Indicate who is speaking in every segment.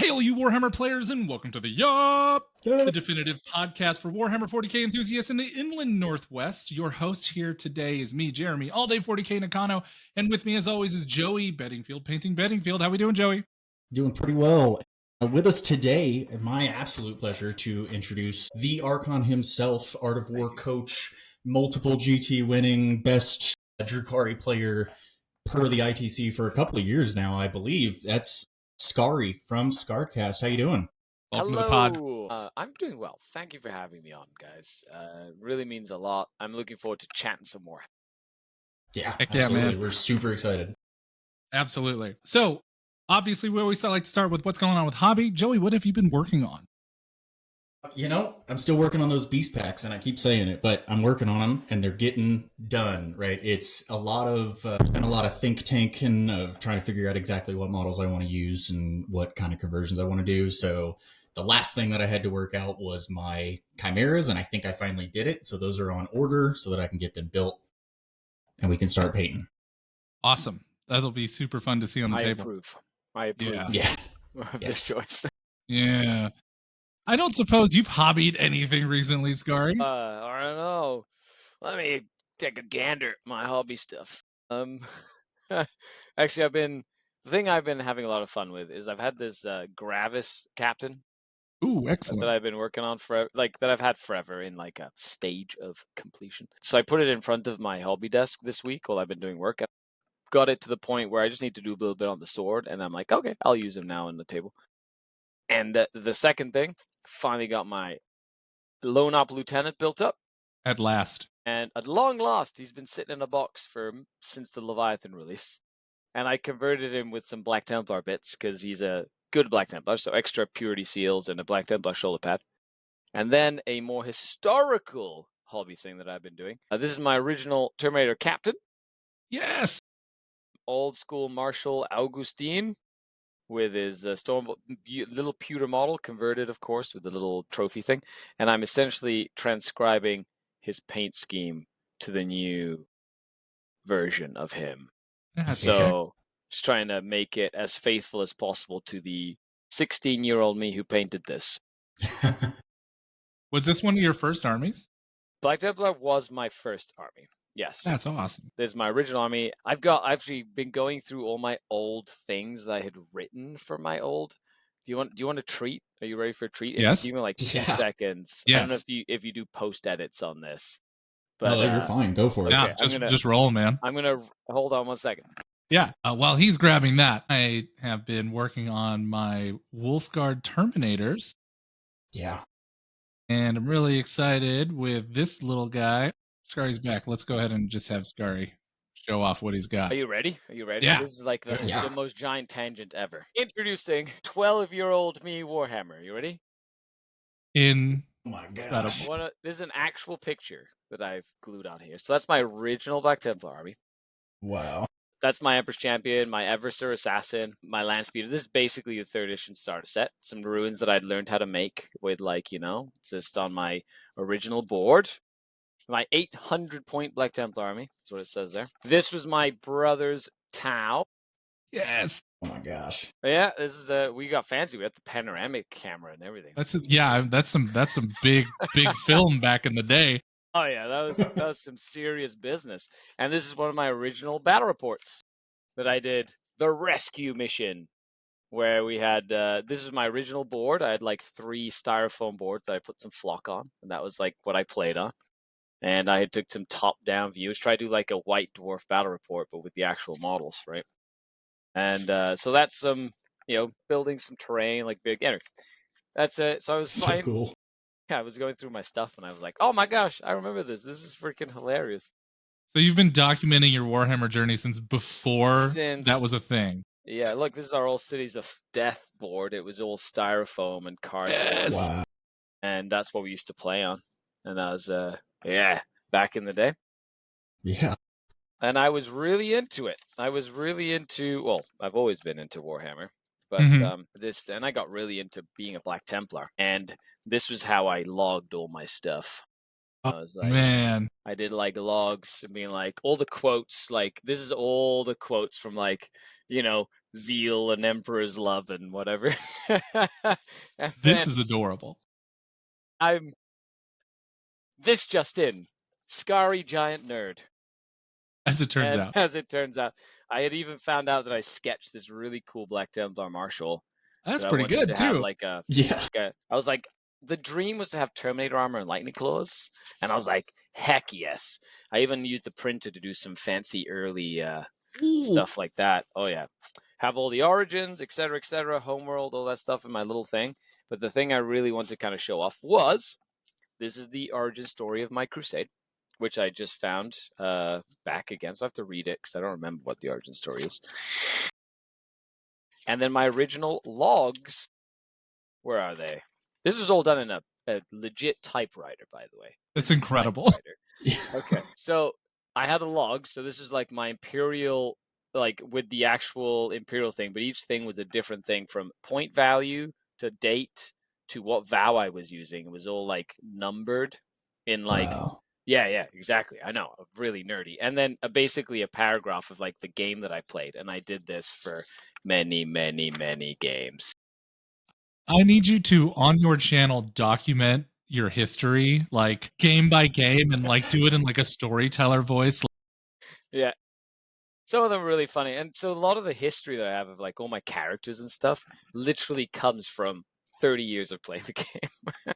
Speaker 1: Hail, you Warhammer players, and welcome to the YAWP, the definitive podcast for Warhammer 40k enthusiasts in the Inland Northwest. Your host here today is me, Jeremy, all day 40k Nakano, and with me, as always, is Joey Bedingfield, painting Bedingfield. How we doing, Joey?
Speaker 2: Doing pretty well. With us today, my absolute pleasure to introduce the Archon himself, Art of War coach, multiple GT winning, best Drukhari player per the ITC for a couple of years now, I believe. That's Scary from Scarcast. How you doing?
Speaker 1: Welcome
Speaker 3: Hello.
Speaker 1: to the pod.
Speaker 3: I'm doing well. Thank you for having me on, guys. Really means a lot. I'm looking forward to chatting some more.
Speaker 2: Yeah,
Speaker 1: Heck yeah,
Speaker 2: absolutely.
Speaker 1: man.
Speaker 2: We're super excited.
Speaker 1: Absolutely. So, obviously, we always like to start with what's going on with hobby. Joey, what have you been working on?
Speaker 2: You know, I'm still working on those beast packs, and I keep saying it, but I'm working on them, and they're getting done, right? It's a lot of, been a lot of think tanking of trying to figure out exactly what models I want to use and what kind of conversions I want to do. So the last thing that I had to work out was my chimeras, and I think I finally did it. So those are on order so that I can get them built, and we can start painting.
Speaker 1: Awesome. That'll be super fun to see on the table.
Speaker 3: I approve.
Speaker 2: Yeah.
Speaker 3: Of this choice.
Speaker 1: Yeah. I don't suppose you've hobbied anything recently, Scary?
Speaker 3: I don't know. Let me take a gander at my hobby stuff. Actually, the thing I've been having a lot of fun with is I've had this Gravis captain
Speaker 1: Ooh, excellent.
Speaker 3: that I've been working on that I've had forever in like a stage of completion. So I put it in front of my hobby desk this week while I've been doing work. Got it to the point where I just need to do a little bit on the sword, and I'm like, okay, I'll use him now on the table. And the second thing, finally got my Lone Op Lieutenant built up.
Speaker 1: At last.
Speaker 3: And at long last, he's been sitting in a box since the Leviathan release. And I converted him with some Black Templar bits, because he's a good Black Templar, so extra purity seals and a Black Templar shoulder pad. And then a more historical hobby thing that I've been doing. This is my original Terminator captain.
Speaker 1: Yes!
Speaker 3: Old school Marshal Augustine with his little pewter model, converted, of course, with the little trophy thing. And I'm essentially transcribing his paint scheme to the new version of him. So just trying to make it as faithful as possible to the 16-year-old me who painted this.
Speaker 1: Was this one of your first armies?
Speaker 3: Black Templar was my first army. Yes.
Speaker 1: That's awesome.
Speaker 3: There's my original army. I've actually been going through all my old things that I had written for my old. Do you want a treat? Are you ready for a treat?
Speaker 1: Yes.
Speaker 3: Give me like 2 seconds.
Speaker 1: Yes.
Speaker 3: I don't know if you do post edits on this. But
Speaker 2: you're fine. Go for it.
Speaker 1: Yeah, just roll, man.
Speaker 3: I'm gonna hold on 1 second.
Speaker 1: Yeah. While he's grabbing that, I have been working on my Wolfguard Terminators.
Speaker 2: Yeah.
Speaker 1: And I'm really excited with this little guy. Scary's back. Let's go ahead and just have Scary show off what he's got.
Speaker 3: Are you ready?
Speaker 1: Yeah.
Speaker 3: This is like the most giant tangent ever. Introducing 12-year-old me Warhammer. You ready?
Speaker 2: Oh my gosh.
Speaker 3: This is an actual picture that I've glued on here. So that's my original Black Templar army.
Speaker 2: Wow.
Speaker 3: That's my Empress Champion, my Eversur Assassin, my Land Speeder. This is basically the 3rd edition starter set. Some ruins that I'd learned how to make with, just on my original board. My 800-point Black Templar army. That's what it says there. This was my brother's Tau.
Speaker 1: Yes.
Speaker 2: Oh my gosh.
Speaker 3: Yeah, this is we got fancy. We had the panoramic camera and everything.
Speaker 1: That's some big film back in the day.
Speaker 3: Oh yeah, that was some serious business. And this is one of my original battle reports that I did. The rescue mission, where we had this is my original board. I had like 3 styrofoam boards that I put some flock on, and that was like what I played on. And I took some top-down views, tried to do like a White Dwarf battle report, but with the actual models, right? And so that's some, building some terrain, like big. Anyway, that's it. So I was
Speaker 2: so cool.
Speaker 3: Yeah, I was going through my stuff, and I was like, "Oh my gosh, I remember this. This is freaking hilarious."
Speaker 1: So you've been documenting your Warhammer journey since before that was a thing.
Speaker 3: Yeah, look, this is our old Cities of Death board. It was all styrofoam and cardboard.
Speaker 1: Yes.
Speaker 2: Wow.
Speaker 3: And that's what we used to play on. And that was, back in the day.
Speaker 2: Yeah.
Speaker 3: And I was really into it. Well, I've always been into Warhammer. But and I got really into being a Black Templar. And this was how I logged all my stuff. I was like,
Speaker 1: man,
Speaker 3: I did like logs being like all the quotes, like this is all the quotes from like, Zeal and Emperor's Love and whatever. And
Speaker 1: this
Speaker 3: then
Speaker 1: is adorable.
Speaker 3: I'm this just in, Scary Giant Nerd.
Speaker 1: As it turns
Speaker 3: And
Speaker 1: out,
Speaker 3: as it turns out, I had even found out that I sketched this really cool Black Templar Marshal
Speaker 1: that's
Speaker 3: that I
Speaker 1: pretty
Speaker 3: wanted
Speaker 1: good
Speaker 3: to have
Speaker 1: too.
Speaker 2: Yeah.
Speaker 3: I was like, the dream was to have Terminator armor and lightning claws, and I was like, heck yes. I even used the printer to do some fancy early
Speaker 1: Ooh,
Speaker 3: stuff like that. Oh yeah, have all the origins, etc., homeworld, all that stuff in my little thing. But the thing I really wanted to kind of show off was this is the origin story of my crusade, which I just found back again. So I have to read it because I don't remember what the origin story is. And then my original logs, where are they? This was all done in a legit typewriter, by the way.
Speaker 1: that's incredible.
Speaker 3: Okay, so I had a log. So this is like my imperial, like with the actual imperial thing, but each thing was a different thing from point value to date to what vow I was using. It was all like numbered in like,
Speaker 2: Wow.
Speaker 3: yeah, exactly. I know, really nerdy. And then basically a paragraph of like the game that I played, and I did this for many, many, many games.
Speaker 1: I need you to on your channel document your history, like game by game, and like do it in like a storyteller voice.
Speaker 3: Yeah. Some of them are really funny. And so a lot of the history that I have of like all my characters and stuff literally comes from 30 years of playing the game.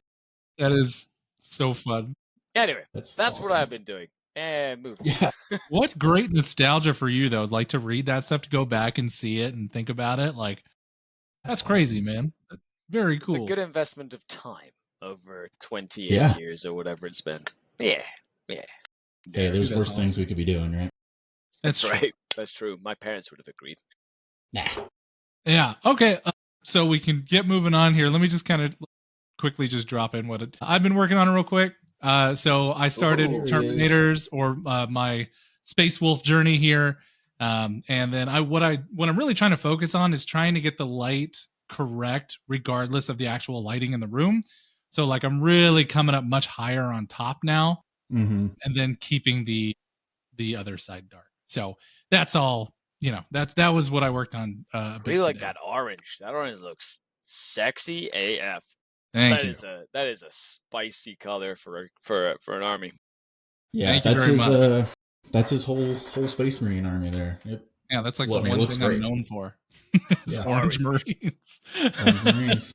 Speaker 1: That is so fun.
Speaker 3: Anyway,
Speaker 2: That's
Speaker 3: what
Speaker 2: awesome.
Speaker 3: I've been doing. And moving.
Speaker 2: Yeah.
Speaker 1: What great nostalgia for you though. Like to read that stuff, to go back and see it and think about it. Like that's crazy,
Speaker 2: awesome.
Speaker 1: man. Very
Speaker 3: It's
Speaker 1: cool.
Speaker 3: a good investment of time over 28
Speaker 2: Yeah.
Speaker 3: years or whatever it's been. Yeah.
Speaker 2: Hey, there's
Speaker 1: That's
Speaker 2: worse
Speaker 1: awesome.
Speaker 2: things we could be doing, right?
Speaker 3: That's
Speaker 1: true.
Speaker 3: right. That's true. My parents would have agreed.
Speaker 2: Nah.
Speaker 1: Yeah. Okay. So we can get moving on here. Let me just kind of quickly just drop in what I've been working on real quick. So I started
Speaker 3: Ooh.
Speaker 1: Terminators or my Space Wolf journey here. And then what I'm really trying to focus on is trying to get the light correct regardless of the actual lighting in the room. So like I'm really coming up much higher on top now,
Speaker 2: Mm-hmm.
Speaker 1: and then keeping the other side dark. So that's all. That was what I worked on.
Speaker 3: I really like that orange. That orange looks sexy AF.
Speaker 1: Thank you.
Speaker 3: That is a spicy color for an army.
Speaker 2: Yeah,
Speaker 1: Thank you
Speaker 2: that's
Speaker 1: very
Speaker 2: his
Speaker 1: much.
Speaker 2: that's his whole Space Marine army there. Yep.
Speaker 1: Yeah, that's like
Speaker 2: Well,
Speaker 1: the
Speaker 2: I mean, it
Speaker 1: one
Speaker 2: looks
Speaker 1: thing I'm
Speaker 2: great.
Speaker 1: known for. It's
Speaker 2: Yeah.
Speaker 1: Orange Marines.
Speaker 2: Orange Marines.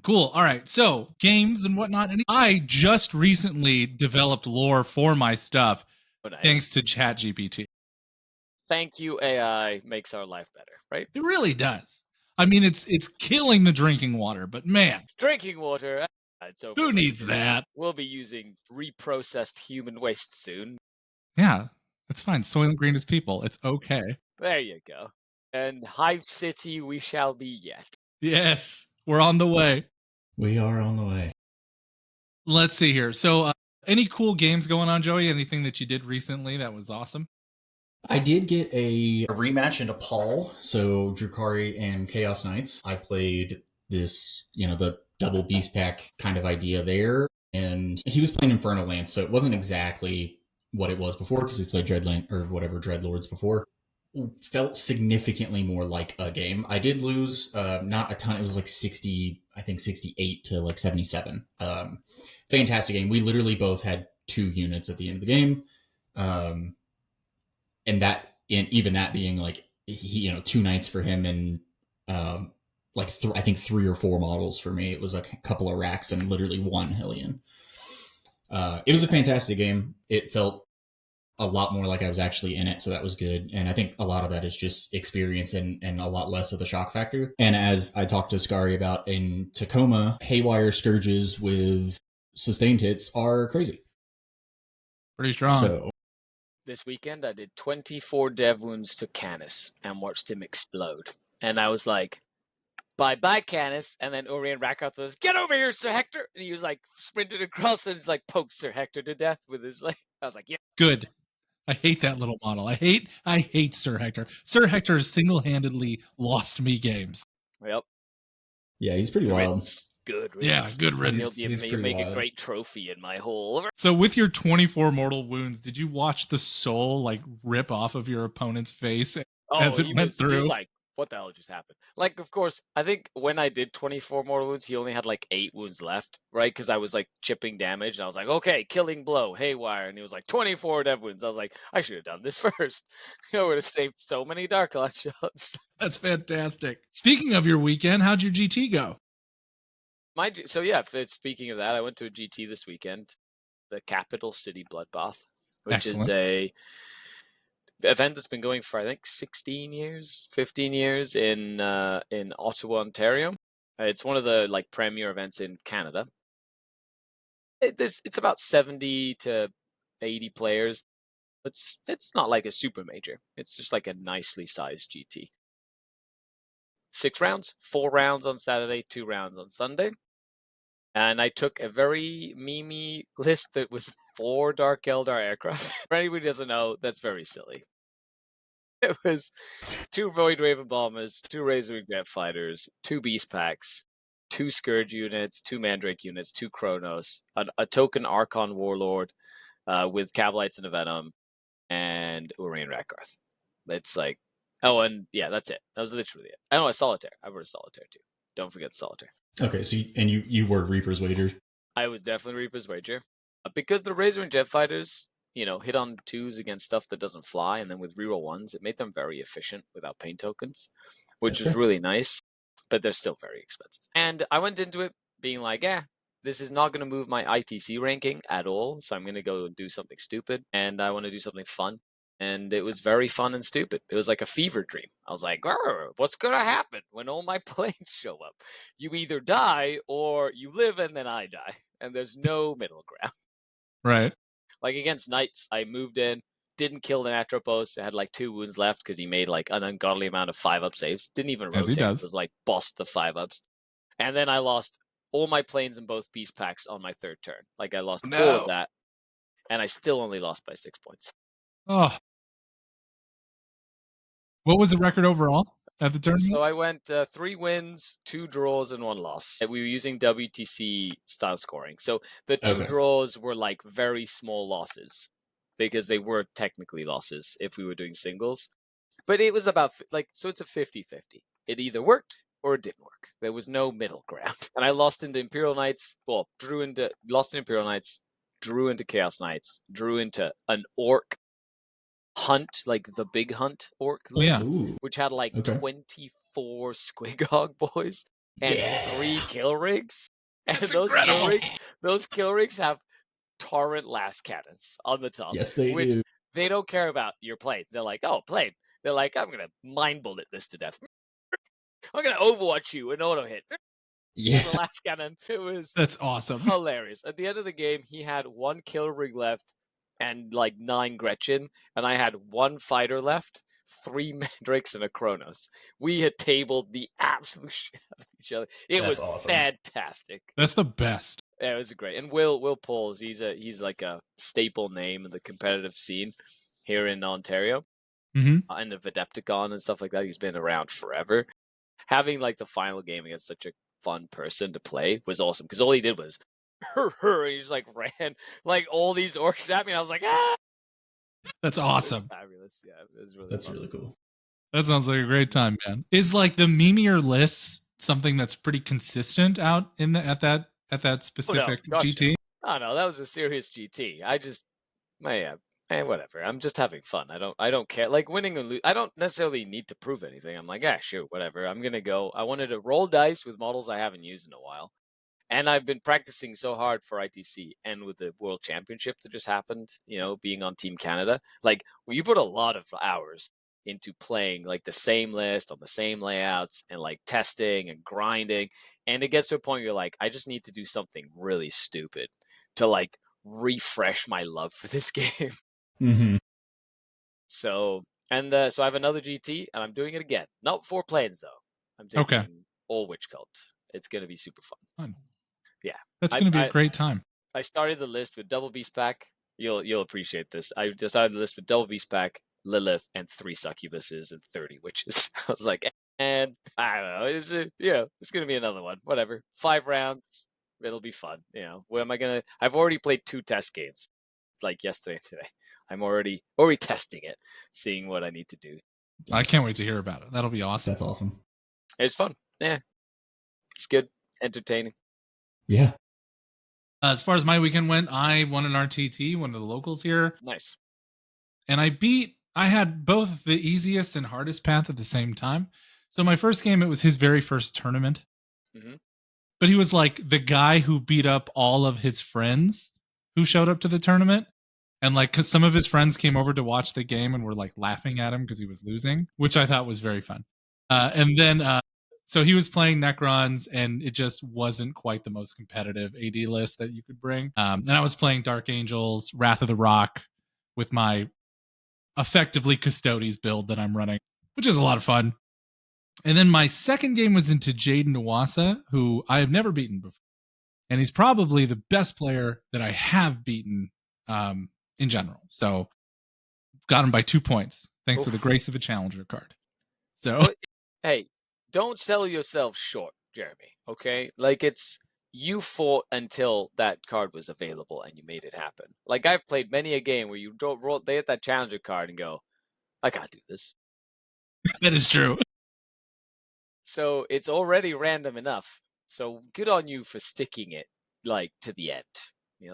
Speaker 1: Cool. All right. So games and whatnot. And I just recently developed lore for my stuff
Speaker 3: Oh, nice.
Speaker 1: thanks to ChatGPT.
Speaker 3: Thank you, AI makes our life better, right?
Speaker 1: It really does. I mean, it's killing the drinking water, but man,
Speaker 3: Drinking water. It's over.
Speaker 1: who needs that?
Speaker 3: We'll be using reprocessed human waste soon.
Speaker 1: Yeah, it's fine. Soylent Green is people. It's okay.
Speaker 3: There you go. And Hive City, we shall be yet.
Speaker 1: Yes, we're on the way.
Speaker 2: We are on the way.
Speaker 1: Let's see here. So, any cool games going on, Joey? Anything that you did recently that was awesome?
Speaker 2: I did get a rematch into Paul, so Drukari and Chaos Knights. I played this, the double beast pack kind of idea there, and he was playing Inferno Lance, so it wasn't exactly what it was before because he played Dreadland or whatever Dreadlords before. Felt significantly more like a game. I did lose, not a ton. It was like 60, I think 68 to like 77. Fantastic game. We literally both had 2 units at the end of the game. And even that being like he 2 knights for him and I think 3 or 4 models for me. It was like a couple of racks and literally 1 Hellion. It was a fantastic game. It felt a lot more like I was actually in it, so that was good. And I think a lot of that is just experience and a lot less of the shock factor. And as I talked to Scary about in Tacoma, Haywire Scourges with sustained hits are crazy.
Speaker 1: Pretty strong.
Speaker 2: So
Speaker 3: this weekend, I did 24 dev wounds to Canis and watched him explode. And I was like, bye-bye, Canis. And then Orion Rackoff was, get over here, Sir Hector. And he was like, sprinted across and just like poked Sir Hector to death with his like, I was like, yeah.
Speaker 1: Good. I hate that little model. I hate Sir Hector. Sir Hector single-handedly lost me games.
Speaker 3: Yep.
Speaker 2: Yeah, he's pretty wild.
Speaker 3: Good
Speaker 1: Yeah,
Speaker 3: riddance.
Speaker 1: good riddance.
Speaker 3: You'll
Speaker 2: He's pretty
Speaker 3: make a
Speaker 2: wild.
Speaker 3: great trophy in my hole.
Speaker 1: So with your 24 mortal wounds, did you watch the soul like rip off of your opponent's face as it
Speaker 3: he
Speaker 1: went
Speaker 3: was
Speaker 1: through?
Speaker 3: like, what the hell just happened? Like, of course, I think when I did 24 mortal wounds, he only had like 8 wounds left, right? Because I was like chipping damage, and I was like, okay, killing blow, haywire, and he was like 24 dev wounds. I was like, I should have done this first. I would have saved so many Dark Lot shots.
Speaker 1: That's fantastic. Speaking of your weekend, how'd your GT go?
Speaker 3: So yeah, speaking of that, I went to a GT this weekend, the Capital City Bloodbath, which is a event that's been going for I think 16 years, 15 years in Ottawa, Ontario. It's one of the like premier events in Canada. It's about 70 to 80 players. It's not like a super major. It's just like a nicely sized GT. 6 rounds, 4 rounds on Saturday, 2 rounds on Sunday. And I took a very memey list that was 4 Dark Eldar aircraft. For anybody who doesn't know, that's very silly. It was 2 Void Raven bombers, 2 Razorwing jet fighters, 2 beast packs, 2 Scourge units, 2 Mandrake units, 2 Chronos, a token Archon warlord with Cavalites and a Venom, and Urian Rakarth. It's like, oh, and yeah, that's it. That was literally it. I know a Solitaire. I wrote a Solitaire too. Don't forget the Solitaire.
Speaker 2: Okay, so you were Reaper's Wager.
Speaker 3: I was definitely Reaper's Wager. Because the Razorwing jet fighters, hit on 2s against stuff that doesn't fly, and then with reroll 1s, it made them very efficient without pain tokens, which was really nice, but they're still very expensive. And I went into it being like, this is not going to move my ITC ranking at all, so I'm going to go and do something stupid, and I want to do something fun. And it was very fun and stupid. It was like a fever dream. I was like, what's going to happen when all my planes show up? You either die or you live and then I die. And there's no middle ground.
Speaker 1: Right.
Speaker 3: Like against Knights, I moved in, didn't kill the Atropos. I had like 2 wounds left because he made like an ungodly amount of 5-up saves. Didn't even rotate.
Speaker 1: As he does.
Speaker 3: It was like bossed the 5-ups. And then I lost all my planes in both beast packs on my 3rd turn. Like I lost all of that. And I still only lost by 6 points.
Speaker 1: Oh. What was the record overall at the tournament?
Speaker 3: So I went 3 wins, 2 draws, and 1 loss. We were using WTC style scoring. So the 2 draws were like very small losses because they were technically losses if we were doing singles. But it was about so it's a 50-50. It either worked or it didn't work. There was no middle ground. And I lost into Imperial Knights. Well, lost into Imperial Knights, drew into Chaos Knights, drew into an Orc hunt, like the big hunt orc list, which had like 24 Squigog boys and 3 kill rigs. And those kill rigs have torrent last cannons on the top.
Speaker 2: Yes, they do.
Speaker 3: They don't care about your planes. They're like, oh, plane. They're like, I'm gonna mind bullet this to death. I'm gonna Overwatch you and auto hit.
Speaker 2: Yeah.
Speaker 3: The last cannon.
Speaker 1: That's awesome.
Speaker 3: Hilarious. At the end of the game, he had 1 kill rig left and like 9 Gretchen, and I had 1 fighter left, 3 Mandrakes, and a Chronos. We had tabled the absolute shit out of each other. It was awesome. Fantastic.
Speaker 1: That's the best.
Speaker 3: Yeah, it was great. And Will Pauls, he's like a staple name in the competitive scene here in Ontario, and the Vedepticon and stuff like that. He's been around forever. Having like the final game against such a fun person to play was awesome because all he did was he just like ran like all these orcs at me, and I was like, ah!
Speaker 1: That's awesome.
Speaker 3: It was fabulous. Yeah, it was really.
Speaker 2: That's
Speaker 3: fun.
Speaker 2: really cool.
Speaker 1: That sounds like a great time, man. Is like the memeier list something that's pretty consistent out in at that specific GT?
Speaker 3: Oh no, that was a serious GT. I just, whatever. I'm just having fun. I don't care. Like winning and lose, I don't necessarily need to prove anything. I'm like, shoot, whatever. I'm gonna go. I wanted to roll dice with models I haven't used in a while. And I've been practicing so hard for ITC and with the World Championship that just happened, being on Team Canada. Like, you put a lot of hours into playing like the same list on the same layouts and like testing and grinding. And it gets to a point where you're like, I just need to do something really stupid to like refresh my love for this game.
Speaker 2: Mm-hmm.
Speaker 3: So I have another GT and I'm doing it again. Not 4 planes though. I'm taking all Witch Cult. It's going to be super fun. Yeah.
Speaker 1: That's going to be a great time.
Speaker 3: I started the list with double beast pack. You'll appreciate this. I decided the list with double beast pack, Lilith, and 3 succubuses and 30 witches. I was like, And I don't know. It's gonna be another one. Whatever. 5 rounds. It'll be fun. What am I gonna? I've already played 2 test games, like yesterday and today. I'm already testing it, seeing what I need to do.
Speaker 1: I can't wait to hear about it. That'll be awesome.
Speaker 2: That's awesome.
Speaker 3: It's fun. Yeah, it's good, entertaining.
Speaker 2: Yeah.
Speaker 1: As far as my weekend went, I won an RTT, one of the locals here.
Speaker 3: Nice.
Speaker 1: And I had both the easiest and hardest path at the same time. So my first game, it was his very first tournament.
Speaker 3: Mm-hmm.
Speaker 1: But he was like the guy who beat up all of his friends who showed up to the tournament. And like, cause some of his friends came over to watch the game and were like laughing at him because he was losing, which I thought was very fun. And then, so he was playing Necrons, and it just wasn't quite the most competitive AD list that you could bring. And I was playing Dark Angels, Wrath of the Rock with my effectively Custodes build that I'm running, which is a lot of fun. And then my second game was into Jaden Iwasa, who I have never beaten before. And he's probably the best player that I have beaten in general. So got him by 2 points, thanks to the grace of a challenger card. So
Speaker 3: Well, hey, don't sell yourself short, Jeremy. Okay, like you fought until that card was available and you made it happen. Like I've played many a game where you don't roll, they hit that challenger card and go, I can't do this.
Speaker 1: that is true.
Speaker 3: So it's already random enough. So good on you for sticking it like to the end.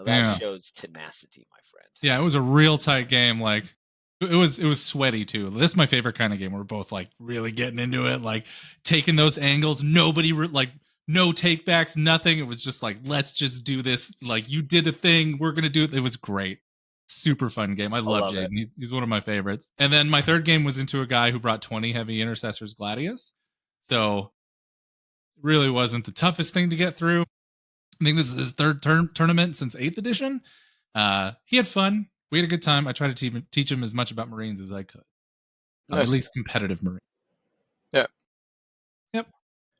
Speaker 3: That shows tenacity, my friend.
Speaker 1: Yeah, it was a real tight game. Like it was sweaty too. This is my favorite kind of game. We're both like really getting into it, like taking those angles. Nobody like no takebacks, nothing. It was just like, let's just do this. Like you did a thing, we're gonna do it. It was great. Super fun game. I love Jaden. He's one of my favorites. And then my third game was into a guy who brought 20 heavy intercessors Gladius. So it really wasn't the toughest thing to get through. I think this is his third tournament since 8th edition. He had fun. We had a good time. I tried to teach him as much about Marines as I could. At least competitive Marine.
Speaker 3: Yeah.
Speaker 1: Yep.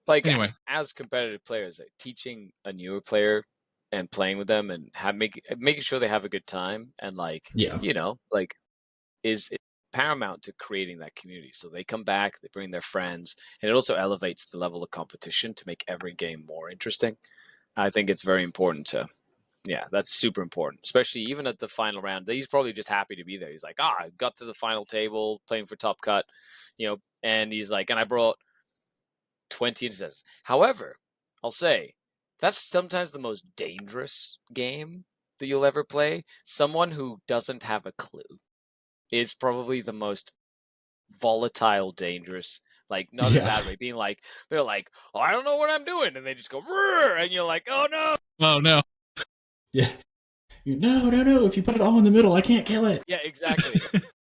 Speaker 3: Like
Speaker 1: anyway,
Speaker 3: as competitive players, like teaching a newer player and playing with them and making sure they have a good time and like is paramount to creating that community. So they come back, they bring their friends, and it also elevates the level of competition to make every game more interesting. I think it's very important that's super important, especially even at the final round. He's probably just happy to be there. He's like, I got to the final table playing for top cut, and he's like, and I brought 20 intercessors. However, I'll say that's sometimes the most dangerous game that you'll ever play. Someone who doesn't have a clue is probably the most volatile, dangerous. Like not in that way, being like they're like, oh, I don't know what I'm doing, and they just go, and you're like, oh no,
Speaker 2: yeah, no. If you put it all in the middle, I can't kill it.
Speaker 3: Yeah, exactly.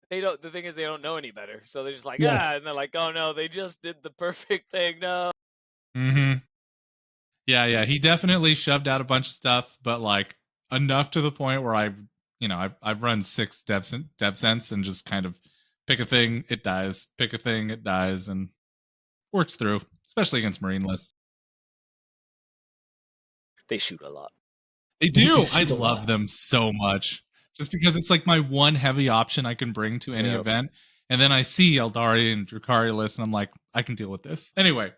Speaker 3: They don't. The thing is, they don't know any better, so they're just like, and they're like, oh no, they just did the perfect thing. No.
Speaker 1: Mm-hmm. Yeah. He definitely shoved out a bunch of stuff, but like enough to the point where I've run 6 dev sense and just kind of pick a thing, it dies. Pick a thing, it dies, and works through, especially against Marine lists.
Speaker 3: They shoot a lot.
Speaker 1: They do. I love them so much. Just because it's like my one heavy option I can bring to any event. And then I see Eldari and Drukhari list, and I'm like, I can deal with this. Anyway,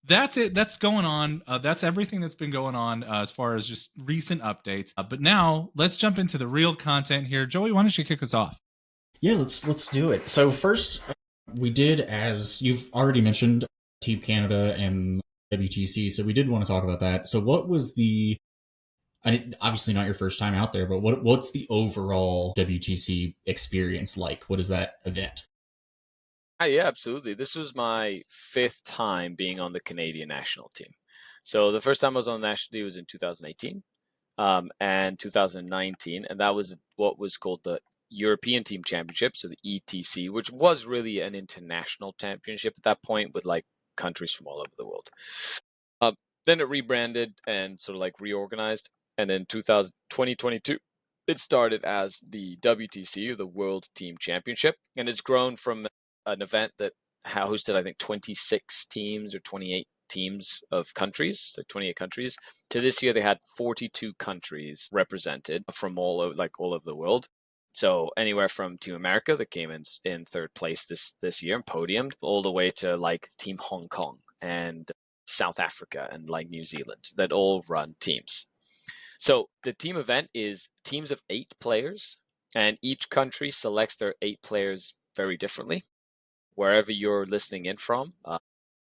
Speaker 1: that's it. That's going on. That's everything that's been going on as far as just recent updates. But now let's jump into the real content here. Joey, why don't you kick us off?
Speaker 2: Yeah, let's do it. So first, we did, as you've already mentioned, Team Canada and WTC. So we did want to talk about that. So what was obviously not your first time out there, but what's the overall WTC experience like? What is that event?
Speaker 3: Yeah, absolutely. This was my 5th time being on the Canadian national team. So the first time I was on the national team was in 2018 and 2019, and that was what was called the European Team Championship, so the ETC, which was really an international championship at that point with like countries from all over the world. Then it rebranded and sort of like reorganized, and in 2022, it started as the WTC, or the World Team Championship, and it's grown from an event that hosted, I think, 26 teams or 28 teams of countries, so 28 countries, to this year they had 42 countries represented from all over the world. So anywhere from Team America that came in third place this year and podiumed, all the way to like Team Hong Kong and South Africa and like New Zealand that all run teams. So the team event is teams of 8 players, and each country selects their 8 players very differently. Wherever you're listening in from,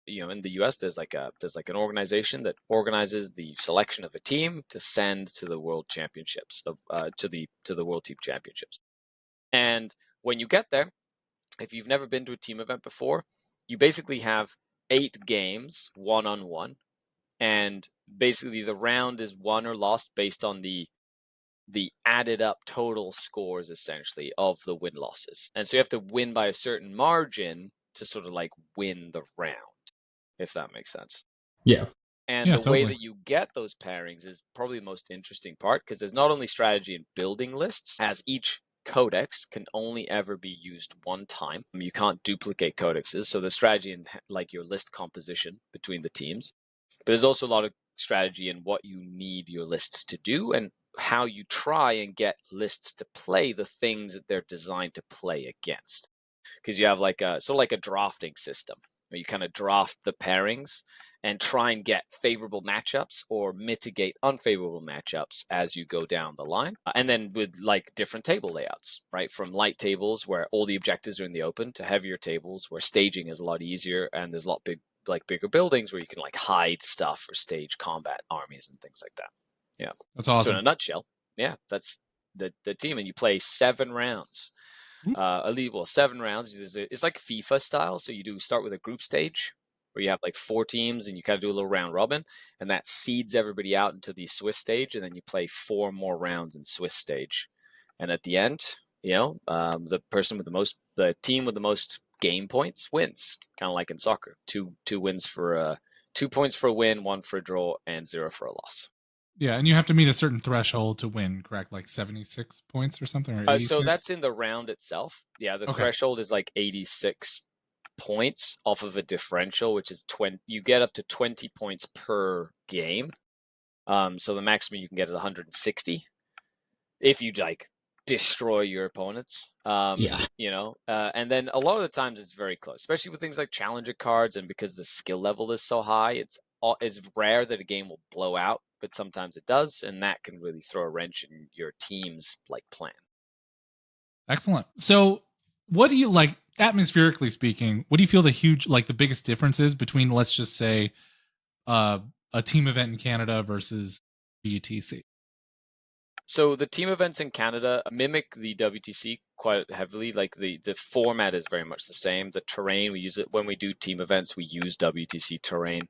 Speaker 3: in the U.S., there's like an organization that organizes the selection of a team to send to the World Championships to the World Team Championships. And when you get there, if you've never been to a team event before, you basically have 8 games, 1-on-1, and basically the round is won or lost based on the added up total scores essentially of the win losses. And so you have to win by a certain margin to sort of like win the round, if that makes sense.
Speaker 2: Yeah.
Speaker 3: And the way that you get those pairings is probably the most interesting part, because there's not only strategy in building lists, as each codex can only ever be used one time. You can't duplicate codexes, so the strategy in like your list composition between the teams. But there's also a lot of strategy in what you need your lists to do and how you try and get lists to play the things that they're designed to play against. Because you have like a drafting system where you kind of draft the pairings and try and get favorable matchups or mitigate unfavorable matchups as you go down the line. And then with like different table layouts, right? From light tables where all the objectives are in the open to heavier tables where staging is a lot easier and there's a lot bigger buildings where you can like hide stuff or stage combat armies and things like that. Yeah.
Speaker 1: That's awesome.
Speaker 3: So in a nutshell, yeah, that's the team, and you play 7 rounds. 7 rounds. It's like FIFA style. So you start with a group stage where you have like 4 teams and you kind of do a little round robin, and that seeds everybody out into the Swiss stage, and then you play 4 more rounds in Swiss stage. And at the end, the team with the most game points wins, kind of like in soccer. 2 wins for 2 points for a win, 1 for a draw, and 0 for a loss.
Speaker 1: Yeah, and you have to meet a certain threshold to win, correct? Like 76 points or something, or 86?
Speaker 3: So that's in the round itself. Yeah, the threshold is like 86 points off of a differential, which is 20. You get up to 20 points per game. So the maximum you can get is 160 if you like destroy your opponents. And then a lot of the times it's very close, especially with things like challenger cards, and because the skill level is so high, it's rare that a game will blow out, but sometimes it does, and that can really throw a wrench in your team's like plan.
Speaker 1: Excellent. So what do you like, atmospherically speaking, what do you feel the biggest difference is between, let's just say, a team event in Canada versus WTC?
Speaker 3: So the team events in Canada mimic the WTC quite heavily. Like the format is very much the same. The terrain, we use it when we do team events, we use WTC terrain.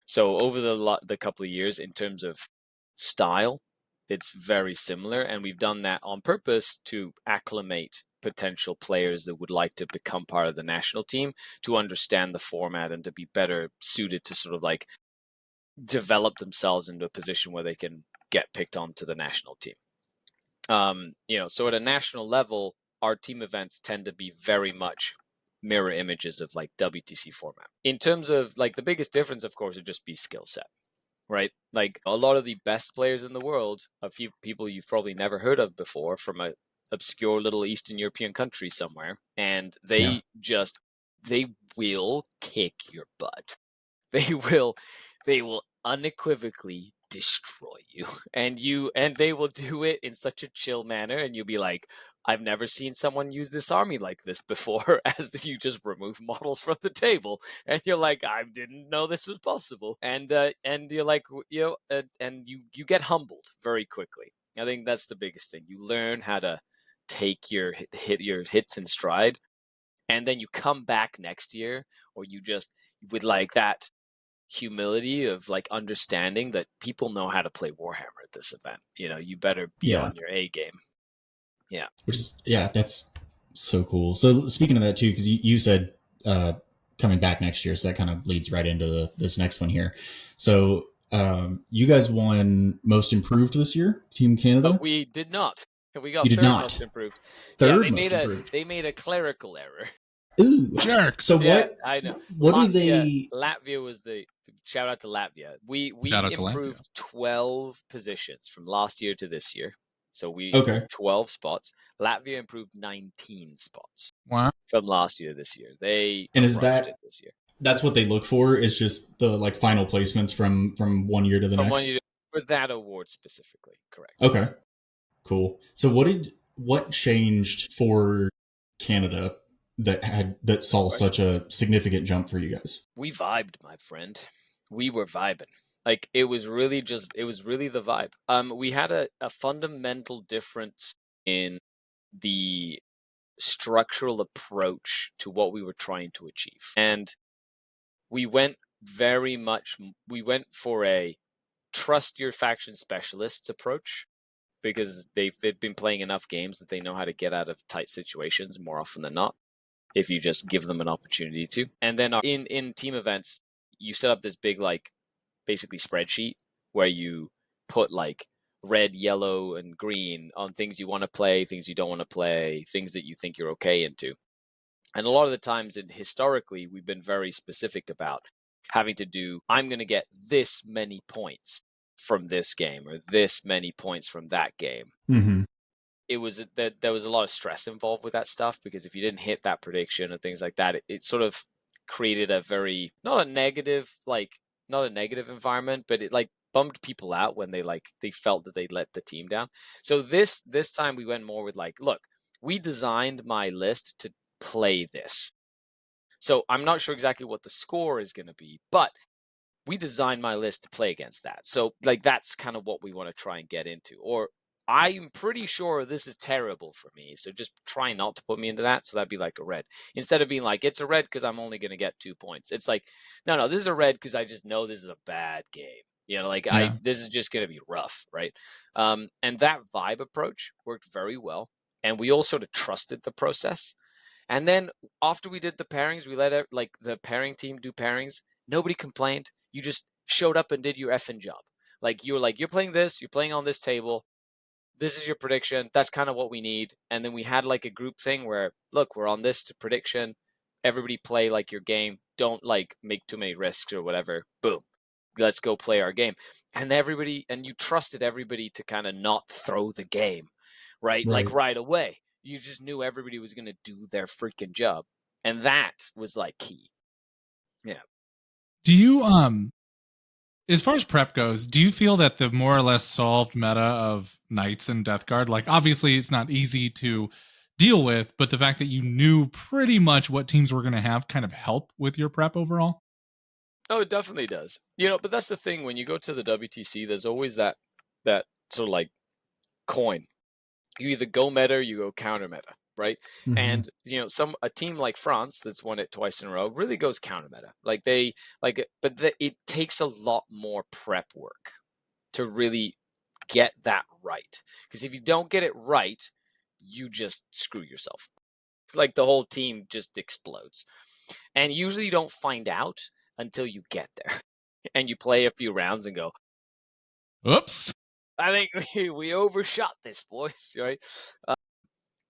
Speaker 3: So over the couple of years, in terms of style, it's very similar, and we've done that on purpose to acclimate potential players that would like to become part of the national team, to understand the format and to be better suited to sort of like develop themselves into a position where they can get picked onto the national team. So at a national level, our team events tend to be very much mirror images of like WTC format. In terms of like the biggest difference, of course, would just be skill set, right? Like a lot of the best players in the world, a few people you've probably never heard of before from a obscure little Eastern European country somewhere, and they will kick your butt. They will unequivocally destroy you, and they will do it in such a chill manner, and you'll be like, I've never seen someone use this army like this before, as you just remove models from the table, and you're like, I didn't know this was possible, and you're like, and you get humbled very quickly. I think that's the biggest thing. You learn how to take your hits in stride, and then you come back next year, or you just with like that humility of like understanding that people know how to play Warhammer at this event. You better be on your A game. Yeah.
Speaker 2: That's so cool. So speaking of that too, because you said coming back next year, so that kind of leads right into this next one here. So you guys won most improved this year, Team Canada?
Speaker 3: But we did not. We got
Speaker 2: third
Speaker 3: most improved.
Speaker 2: Third
Speaker 3: they made a clerical error.
Speaker 2: Ooh,
Speaker 1: jerks.
Speaker 2: So what?
Speaker 3: I know.
Speaker 2: What do they?
Speaker 3: Latvia was the shout out to Latvia. We improved 12 positions from last year to this year. So we
Speaker 2: Okay.
Speaker 3: improved 12 spots. Latvia improved 19 spots
Speaker 1: Wow.
Speaker 3: from last year to this year. They
Speaker 2: And is
Speaker 3: crushed
Speaker 2: that
Speaker 3: it this year.
Speaker 2: that's what they look for? Is just the like final placements from one year to the
Speaker 3: From
Speaker 2: next?
Speaker 3: one year for that award specifically, correct.
Speaker 2: Okay, cool. So what changed for Canada that saw such a significant jump for you guys?
Speaker 3: We vibed, my friend. We were vibing. Like it was really the vibe. We had a fundamental difference in the structural approach to what we were trying to achieve. And we went we went for a trust your faction specialists approach because they've been playing enough games that they know how to get out of tight situations more often than not if you just give them an opportunity to. And then in team events, you set up this big like basically spreadsheet where you put like red, yellow, and green on things you want to play, things you don't want to play, things that you think you're okay into. And a lot of the times, historically, we've been very specific about having to do, I'm going to get this many points from this game or this many points from that game.
Speaker 2: Mm-hmm.
Speaker 3: It was that there was a lot of stress involved with that stuff because if you didn't hit that prediction and things like that, it sort of created a very not a negative environment, but it like bummed people out when they felt that they let the team down. So this time we went more with like, look, we designed my list to play this. So I'm not sure exactly what the score is going to be, but we designed my list to play against that. So like that's kind of what we want to try and get into. Or I'm pretty sure this is terrible for me, so just try not to put me into that. So that'd be like a red. Instead of being like, it's a red because I'm only going to get 2 points. It's like, no, this is a red because I just know this is a bad game. You know, like
Speaker 1: Yeah.
Speaker 3: this is just going to be rough, right? And that vibe approach worked very well. And we all sort of trusted the process. And then after we did the pairings, we let like the pairing team do pairings. Nobody complained. You just showed up and did your effing job. Like you're playing this, you're playing on this table. This is your prediction. That's kind of what we need. And then we had like a group thing where, look, we're on this to prediction. Everybody play like your game. Don't like make too many risks or whatever. Boom. Let's go play our game. And you trusted everybody to kind of not throw the game, right? Like right away. You just knew everybody was going to do their freaking job. And that was like key. Yeah.
Speaker 1: Do you as far as prep goes, do you feel that the more or less solved meta of Knights and Death Guard, like obviously it's not easy to deal with, but the fact that you knew pretty much what teams were going to have kind of help with your prep overall?
Speaker 3: Oh, it definitely does. You know, but that's the thing when you go to the WTC, there's always that sort of like coin. You either go meta or you go counter meta, right?
Speaker 2: Mm-hmm.
Speaker 3: And you know, a team like France that's won it twice in a row really goes counter meta. It takes a lot more prep work to really get that right. Because if you don't get it right, you just screw yourself. Like the whole team just explodes. And usually you don't find out until you get there. And you play a few rounds and go,
Speaker 1: Oops.
Speaker 3: I think we overshot this, boys, right?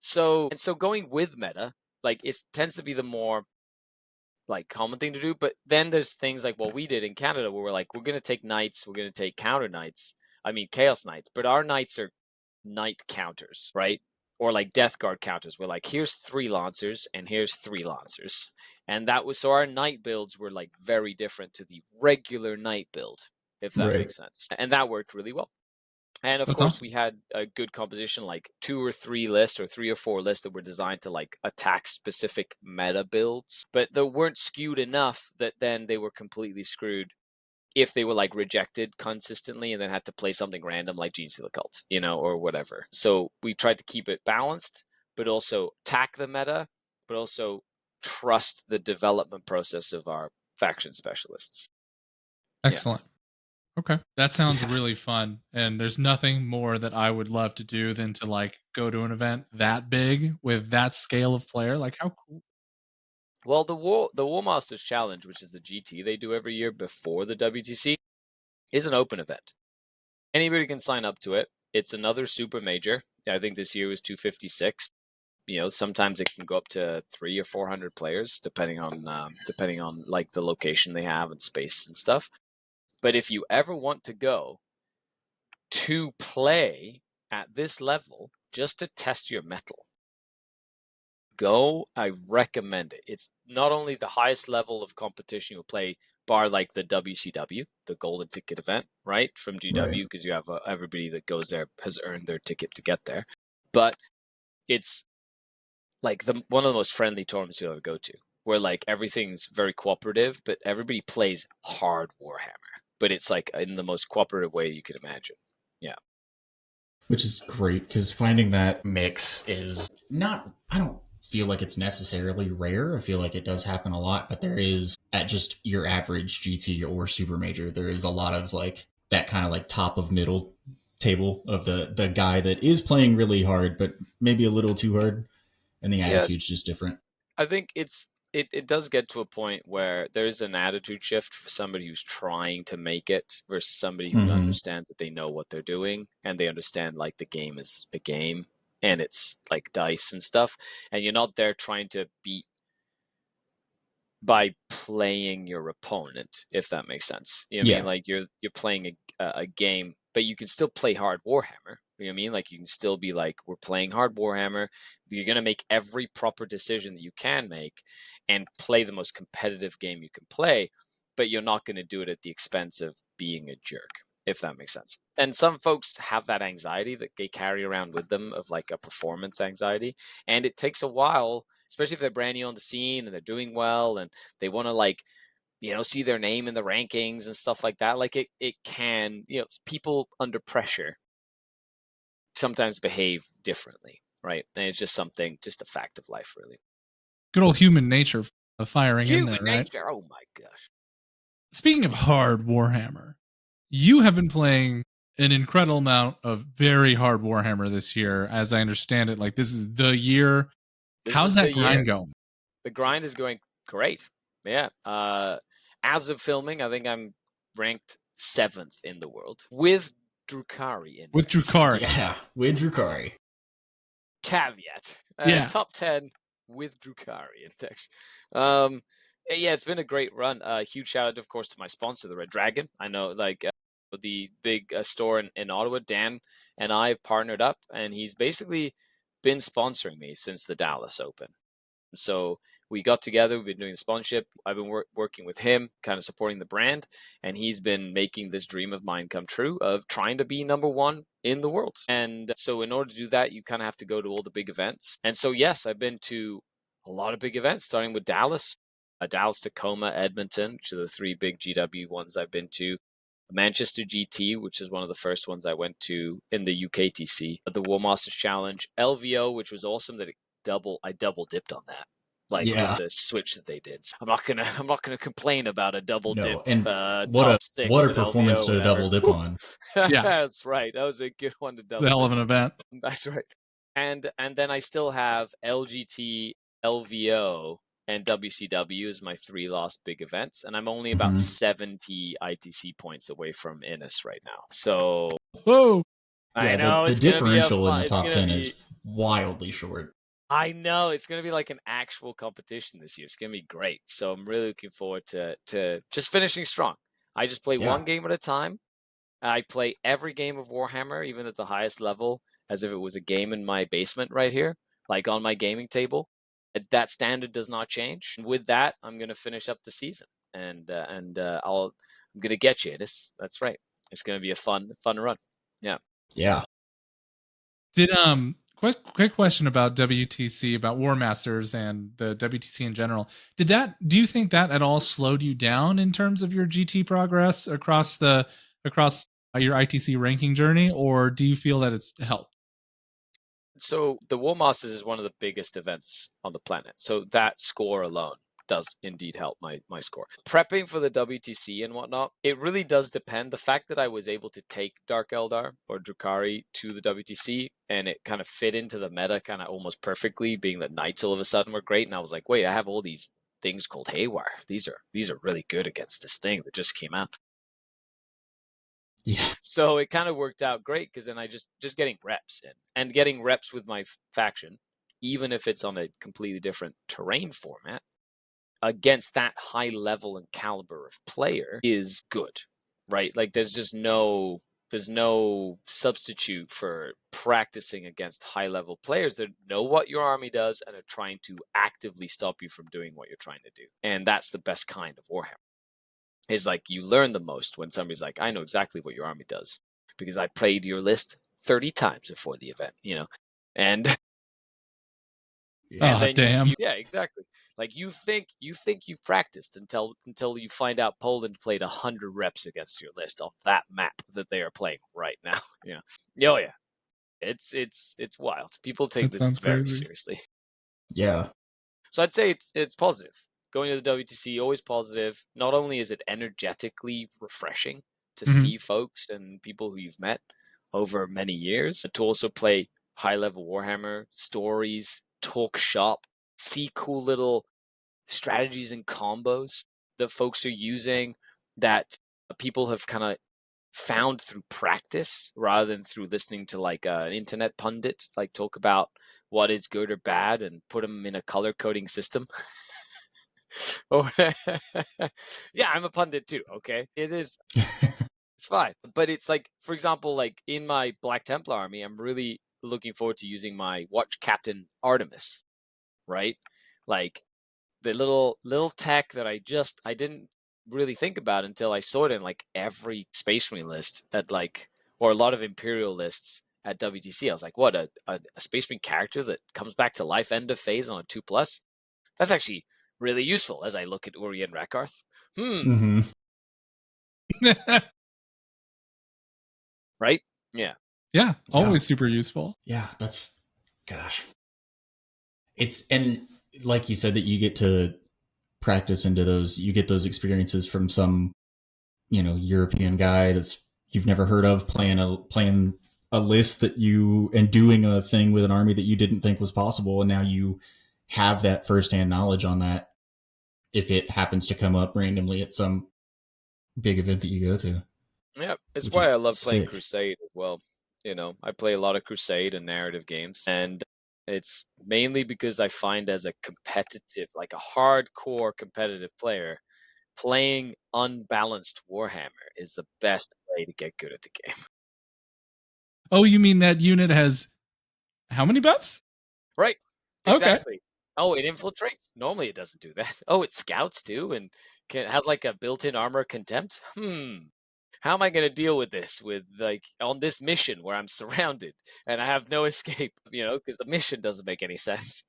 Speaker 3: So going with meta, like it tends to be the more like common thing to do. But then there's things like what we did in Canada where we're like, we're gonna take knights, we're gonna take counter knights. I mean chaos knights, but our knights are knight counters, right? Or like death guard counters. We're like, here's 3 lancers and here's 3 lancers. And that was so our knight builds were like very different to the regular knight build, if that makes sense. And that worked really well. And of
Speaker 1: That's
Speaker 3: course,
Speaker 1: awesome.
Speaker 3: we had a good composition, like 2 or 3 lists or 3 or 4 lists that were designed to like attack specific meta builds, but they weren't skewed enough that then they were completely screwed if they were like rejected consistently and then had to play something random like Gene Stealer Cult, you know, or whatever. So we tried to keep it balanced, but also attack the meta, but also trust the development process of our faction specialists.
Speaker 1: Excellent. Okay. That sounds really fun. And there's nothing more that I would love to do than to like go to an event that big with that scale of player. Like how cool.
Speaker 3: Well, the War Masters Challenge, which is the GT they do every year before the WTC, is an open event. Anybody can sign up to it. It's another super major. I think this year was 256. You know, sometimes it can go up to 300 or 400 players, depending on like the location they have and space and stuff. But if you ever want to go to play at this level, just to test your mettle, go. I recommend it. It's not only the highest level of competition you'll play, bar like the WCW, the golden ticket event, right, from GW, because you have everybody that goes there has earned their ticket to get there, but it's like one of the most friendly tournaments you'll ever go to, where like everything's very cooperative, but everybody plays hard Warhammer, but it's like in the most cooperative way you could imagine. Yeah.
Speaker 2: Which is great, because finding that mix is not, I don't feel like it's necessarily rare. I feel like it does happen a lot, but there is, at just your average GT or super major, there is a lot of like that kind of like top of middle table of the guy that is playing really hard, but maybe a little too hard, and the attitude's just different.
Speaker 3: I think it does get to a point where there's an attitude shift for somebody who's trying to make it versus somebody who understands that they know what they're doing and they understand like the game is a game and it's like dice and stuff, and you're not there trying to beat by playing your opponent, if that makes sense. You know what I mean? Like you're playing a game, but you can still play hard Warhammer. You know what I mean? Like you can still be like, we're playing hard Warhammer. You're gonna make every proper decision that you can make and play the most competitive game you can play, but you're not gonna do it at the expense of being a jerk, if that makes sense. And some folks have that anxiety that they carry around with them of like a performance anxiety, and it takes a while, especially if they're brand new on the scene and they're doing well and they want to like, see their name in the rankings and stuff like that. Like it can, people under pressure sometimes behave differently, right? And it's just just a fact of life, really.
Speaker 1: Good old human nature firing in there, right?
Speaker 3: Nature. Oh my gosh.
Speaker 1: Speaking of hard Warhammer, you have been playing an incredible amount of very hard Warhammer this year, as I understand it. Like this is the year. How's that grind going?
Speaker 3: The grind is going great. Yeah. As of filming, I think I'm ranked 7th in the world with Drukhari in.
Speaker 1: With Drukhari.
Speaker 2: Yeah, with Drukhari.
Speaker 3: Caveat.
Speaker 1: Yeah.
Speaker 3: Top 10 with Drukhari index. Yeah, it's been a great run. Huge shout out, of course, to my sponsor, the Red Dragon. I know, like, the big store in Ottawa, Dan and I have partnered up, and he's basically been sponsoring me since the Dallas Open. So we got together, we've been doing the sponsorship. I've been working with him, kind of supporting the brand, and he's been making this dream of mine come true of trying to be number 1 in the world. And so in order to do that, you kind of have to go to all the big events. And so, yes, I've been to a lot of big events, starting with Dallas, Tacoma, Edmonton, which are the 3 big GW ones I've been to. Manchester GT, which is one of the first ones I went to in the UKTC, the War Masters Challenge, LVO, which was awesome that I double dipped on that. Like with the switch that they did. I'm not gonna complain about a double dip.
Speaker 2: And
Speaker 3: what
Speaker 2: a performance
Speaker 3: LVO,
Speaker 2: to double dip on.
Speaker 1: Yeah,
Speaker 3: that's right. That was a good one to double.
Speaker 1: It's a hell of an event.
Speaker 3: That's right. And then I still have LGT, LVO, and WCW as my 3 last big events, and I'm only about 70 ITC points away from Innis right now. So,
Speaker 1: whoa,
Speaker 3: I know
Speaker 2: the differential in the top 10 is wildly short.
Speaker 3: I know it's going to be like an actual competition this year. It's going to be great. So I'm really looking forward to just finishing strong. I just play one game at a time. I play every game of Warhammer, even at the highest level, as if it was a game in my basement right here, like on my gaming table. That standard does not change. And with that, I'm going to finish up the season, and I'm going to get you. That's right. It's going to be a fun run. Yeah.
Speaker 2: Yeah.
Speaker 1: Did quick question about WTC, about War Masters and the WTC in general. Do you think that at all slowed you down in terms of your GT progress across your ITC ranking journey, or do you feel that it's helped?
Speaker 3: So the War Masters is one of the biggest events on the planet. So that score alone does indeed help my score. Prepping for the WTC and whatnot, it really does depend. The fact that I was able to take Dark Eldar or Drukhari to the WTC and it kind of fit into the meta kind of almost perfectly, being that Knights all of a sudden were great. And I was like, wait, I have all these things called Haywire. These are really good against this thing that just came out.
Speaker 2: Yeah.
Speaker 3: So it kind of worked out great because then I just getting reps in and getting reps with my faction, even if it's on a completely different terrain format, against that high level and caliber of player is good, right? Like there's just no there's no substitute for practicing against high-level players that know what your army does and are trying to actively stop you from doing what you're trying to do. And that's the best kind of Warhammer. Is like you learn the most when somebody's like, I know exactly what your army does because I played your list 30 times before the event, and
Speaker 1: Oh,
Speaker 3: then
Speaker 1: damn.
Speaker 3: yeah, exactly. Like you think you've practiced until you find out Poland played 100 reps against your list on that map that they are playing right now. Oh yeah, it's wild. People take
Speaker 1: That
Speaker 3: this
Speaker 1: sounds
Speaker 3: very
Speaker 1: crazy.
Speaker 3: seriously.
Speaker 2: Yeah.
Speaker 3: So I'd say it's positive. Going to the WTC, always positive. Not only is it energetically refreshing to
Speaker 1: Mhm.
Speaker 3: see folks and people who you've met over many years, to also play high-level Warhammer, stories, talk shop, see cool little strategies and combos that folks are using that people have kind of found through practice rather than through listening to like an internet pundit like talk about what is good or bad and put them in a color coding system. Oh, yeah, I'm a pundit too. Okay, it is. It's fine, but it's like, for example, like in my Black Templar army, I'm really looking forward to using my Watch Captain Artemis, right? Like the little tech that I didn't really think about until I saw it in like every Space Marine list at like, or a lot of Imperial lists at WTC. I was like, what, a Space Marine character that comes back to life end of phase on a 2+? That's actually really useful as I look at Uri and Rakarth.
Speaker 2: Hmm.
Speaker 3: Right? Yeah.
Speaker 1: Yeah, always super useful.
Speaker 2: Yeah, gosh. And like you said, that you get to practice into those, you get those experiences from some, European guy that's you've never heard of playing a list that and doing a thing with an army that you didn't think was possible. And now you have that firsthand knowledge on that if it happens to come up randomly at some big event that you go to.
Speaker 3: Yeah. It's
Speaker 2: Which
Speaker 3: why
Speaker 2: is
Speaker 3: I love playing
Speaker 2: sick.
Speaker 3: Crusade as well. I play a lot of Crusade and narrative games, and it's mainly because I find as a competitive, like a hardcore competitive player, playing unbalanced Warhammer is the best way to get good at the game.
Speaker 1: Oh, you mean that unit has how many buffs?
Speaker 3: Right.
Speaker 1: Okay.
Speaker 3: Exactly. Oh, it infiltrates? Normally it doesn't do that. Oh, it scouts too and has like a built-in armor contempt? How am I going to deal with this with like on this mission where I'm surrounded and I have no escape, because the mission doesn't make any sense.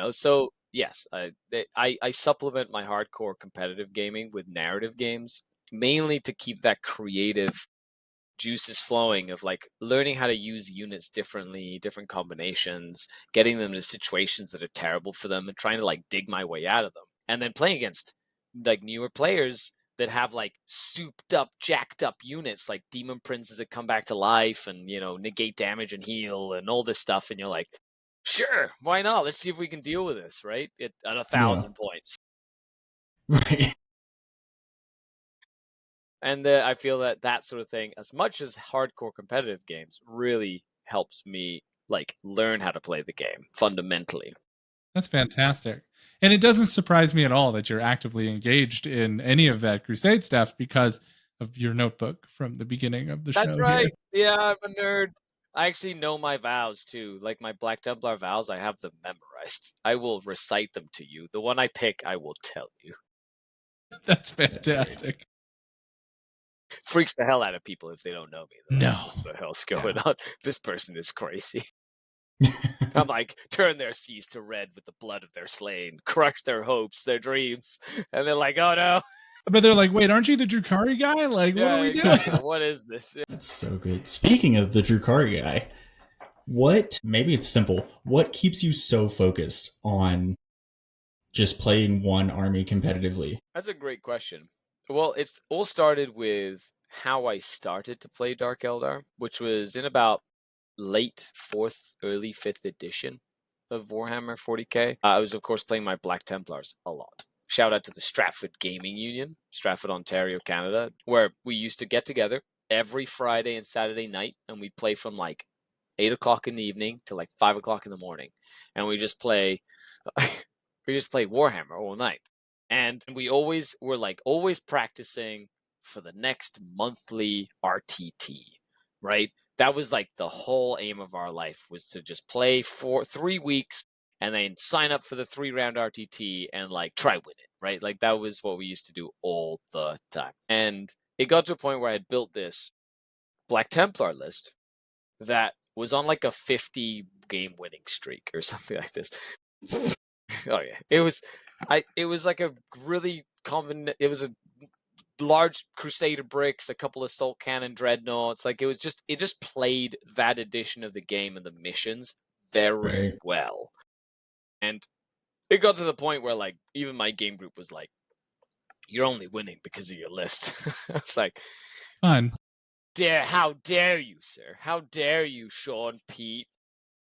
Speaker 3: So yes, I supplement my hardcore competitive gaming with narrative games mainly to keep that creative juices flowing of like learning how to use units differently, different combinations, getting them to situations that are terrible for them and trying to like dig my way out of them. And then playing against like newer players that have like souped up, jacked up units like demon princes that come back to life and, negate damage and heal and all this stuff. And you're like, sure, why not? Let's see if we can deal with this, right? At 1,000 points.
Speaker 2: Right.
Speaker 3: And I feel that sort of thing, as much as hardcore competitive games, really helps me like learn how to play the game fundamentally.
Speaker 1: That's fantastic. And it doesn't surprise me at all that you're actively engaged in any of that Crusade stuff because of your notebook from the beginning of the
Speaker 3: That's
Speaker 1: show here.
Speaker 3: right. Yeah, I'm a nerd. I actually know my vows too. Like my Black Templar vows, I have them memorized. I will recite them to you. The one I pick, I will tell you.
Speaker 1: That's fantastic.
Speaker 3: Freaks the hell out of people if they don't know me. They're
Speaker 1: No.
Speaker 3: like, what the hell's going on? This person is crazy. I'm like, turn their seas to red with the blood of their slain, crush their hopes, their dreams. And they're like, oh no.
Speaker 1: But they're like, wait, aren't you the Drukari guy? Like, what are we
Speaker 3: exactly.
Speaker 1: doing?
Speaker 3: What is this?
Speaker 2: That's so good. Speaking of the Drukari guy, maybe it's simple, what keeps you so focused on just playing one army competitively?
Speaker 3: That's a great question. Well, it's all started with how I started to play Dark Eldar, which was in about late 4th, early 5th edition of Warhammer 40k. I was, of course, playing my Black Templars a lot. Shout out to the Stratford Gaming Union, Stratford, Ontario, Canada, where we used to get together every Friday and Saturday night, and we'd play from like 8 o'clock in the evening to like 5 o'clock in the morning. And we just play Warhammer all night. And we always were like always practicing for the next monthly RTT, right? That was like the whole aim of our life, was to just play for 3 weeks and then sign up for the 3-round RTT and like try win it, right? Like that was what we used to do all the time. And it got to a point where I had built this Black Templar list that was on like a 50 game winning streak or something like this. Oh yeah, it was like a really common. It was a large Crusader bricks, a couple of Salt Cannon dreadnoughts. Like it just played that edition of the game and the missions very well. And it got to the point where like even my game group was like, "You're only winning because of your list." It's like,
Speaker 1: fun.
Speaker 3: How dare you, sir? How dare you, Sean, Pete,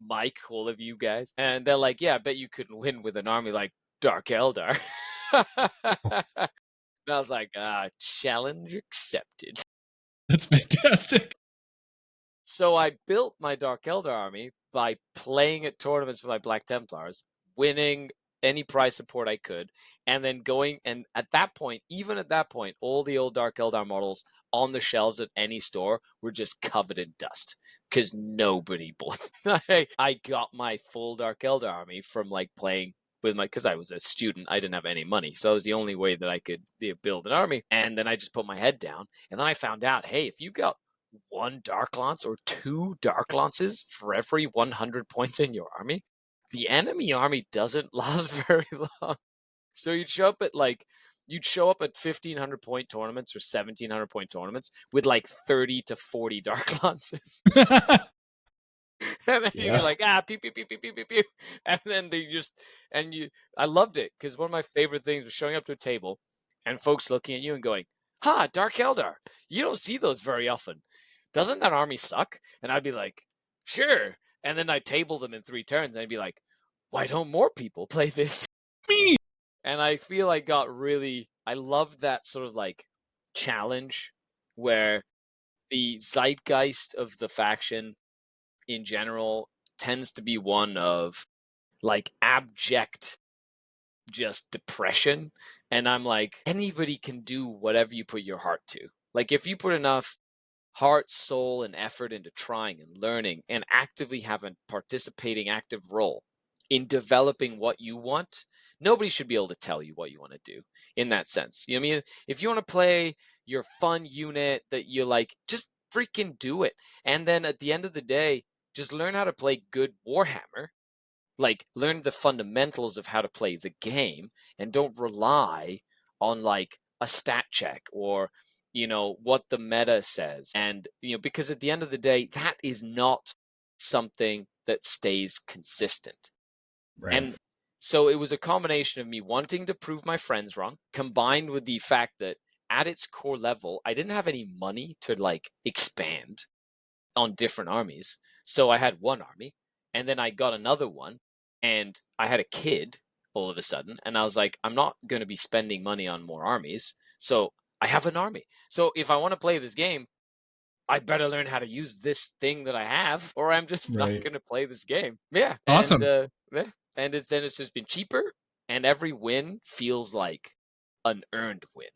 Speaker 3: Mike, all of you guys? And they're like, "Yeah, I bet you couldn't win with an army like Dark Eldar." And I was like, challenge accepted.
Speaker 1: That's fantastic.
Speaker 3: So I built my Dark Eldar army by playing at tournaments with my Black Templars, winning any prize support I could, and then going, and at that point, even at that point, all the old Dark Eldar models on the shelves at any store were just covered in dust because nobody bought them. I got my full Dark Eldar army from like playing with because I was a student, I didn't have any money, so it was the only way that I could build an army. And then I just put my head down, and then I found out, hey, if you got 1 Dark Lance or 2 Dark Lances for every 100 points in your army, the enemy army doesn't last very long. So you'd show up at 1,500 point tournaments or 1,700 point tournaments with like 30 to 40 Dark Lances. And then you'd be like, pew, pew, pew, pew, pew, pew, pew. And then I loved it because one of my favorite things was showing up to a table and folks looking at you and going, Dark Eldar, you don't see those very often. Doesn't that army suck? And I'd be like, sure. And then I'd table them in 3 turns and I'd be like, why don't more people play this?
Speaker 1: Me.
Speaker 3: And I feel I loved that sort of like challenge where the zeitgeist of the faction in general tends to be one of like abject just depression. And I'm like, anybody can do whatever you put your heart to. Like if you put enough heart, soul, and effort into trying and learning and actively have a participating active role in developing what you want, nobody should be able to tell you what you want to do in that sense. You know what I mean? If you want to play your fun unit that you like, just freaking do it. And then at the end of the day, just learn how to play good Warhammer. Like learn the fundamentals of how to play the game and don't rely on like a stat check or what the meta says. And because at the end of the day, that is not something that stays consistent.
Speaker 2: Right.
Speaker 3: And so it was a combination of me wanting to prove my friends wrong, combined with the fact that at its core level, I didn't have any money to like expand on different armies. So I had one army and then I got another one and I had a kid all of a sudden. And I was like, I'm not going to be spending money on more armies. So I have an army. So if I want to play this game, I better learn how to use this thing that I have, or I'm just not going to play this game. Yeah.
Speaker 1: Awesome.
Speaker 3: And then it's just been cheaper, and every win feels like an earned win.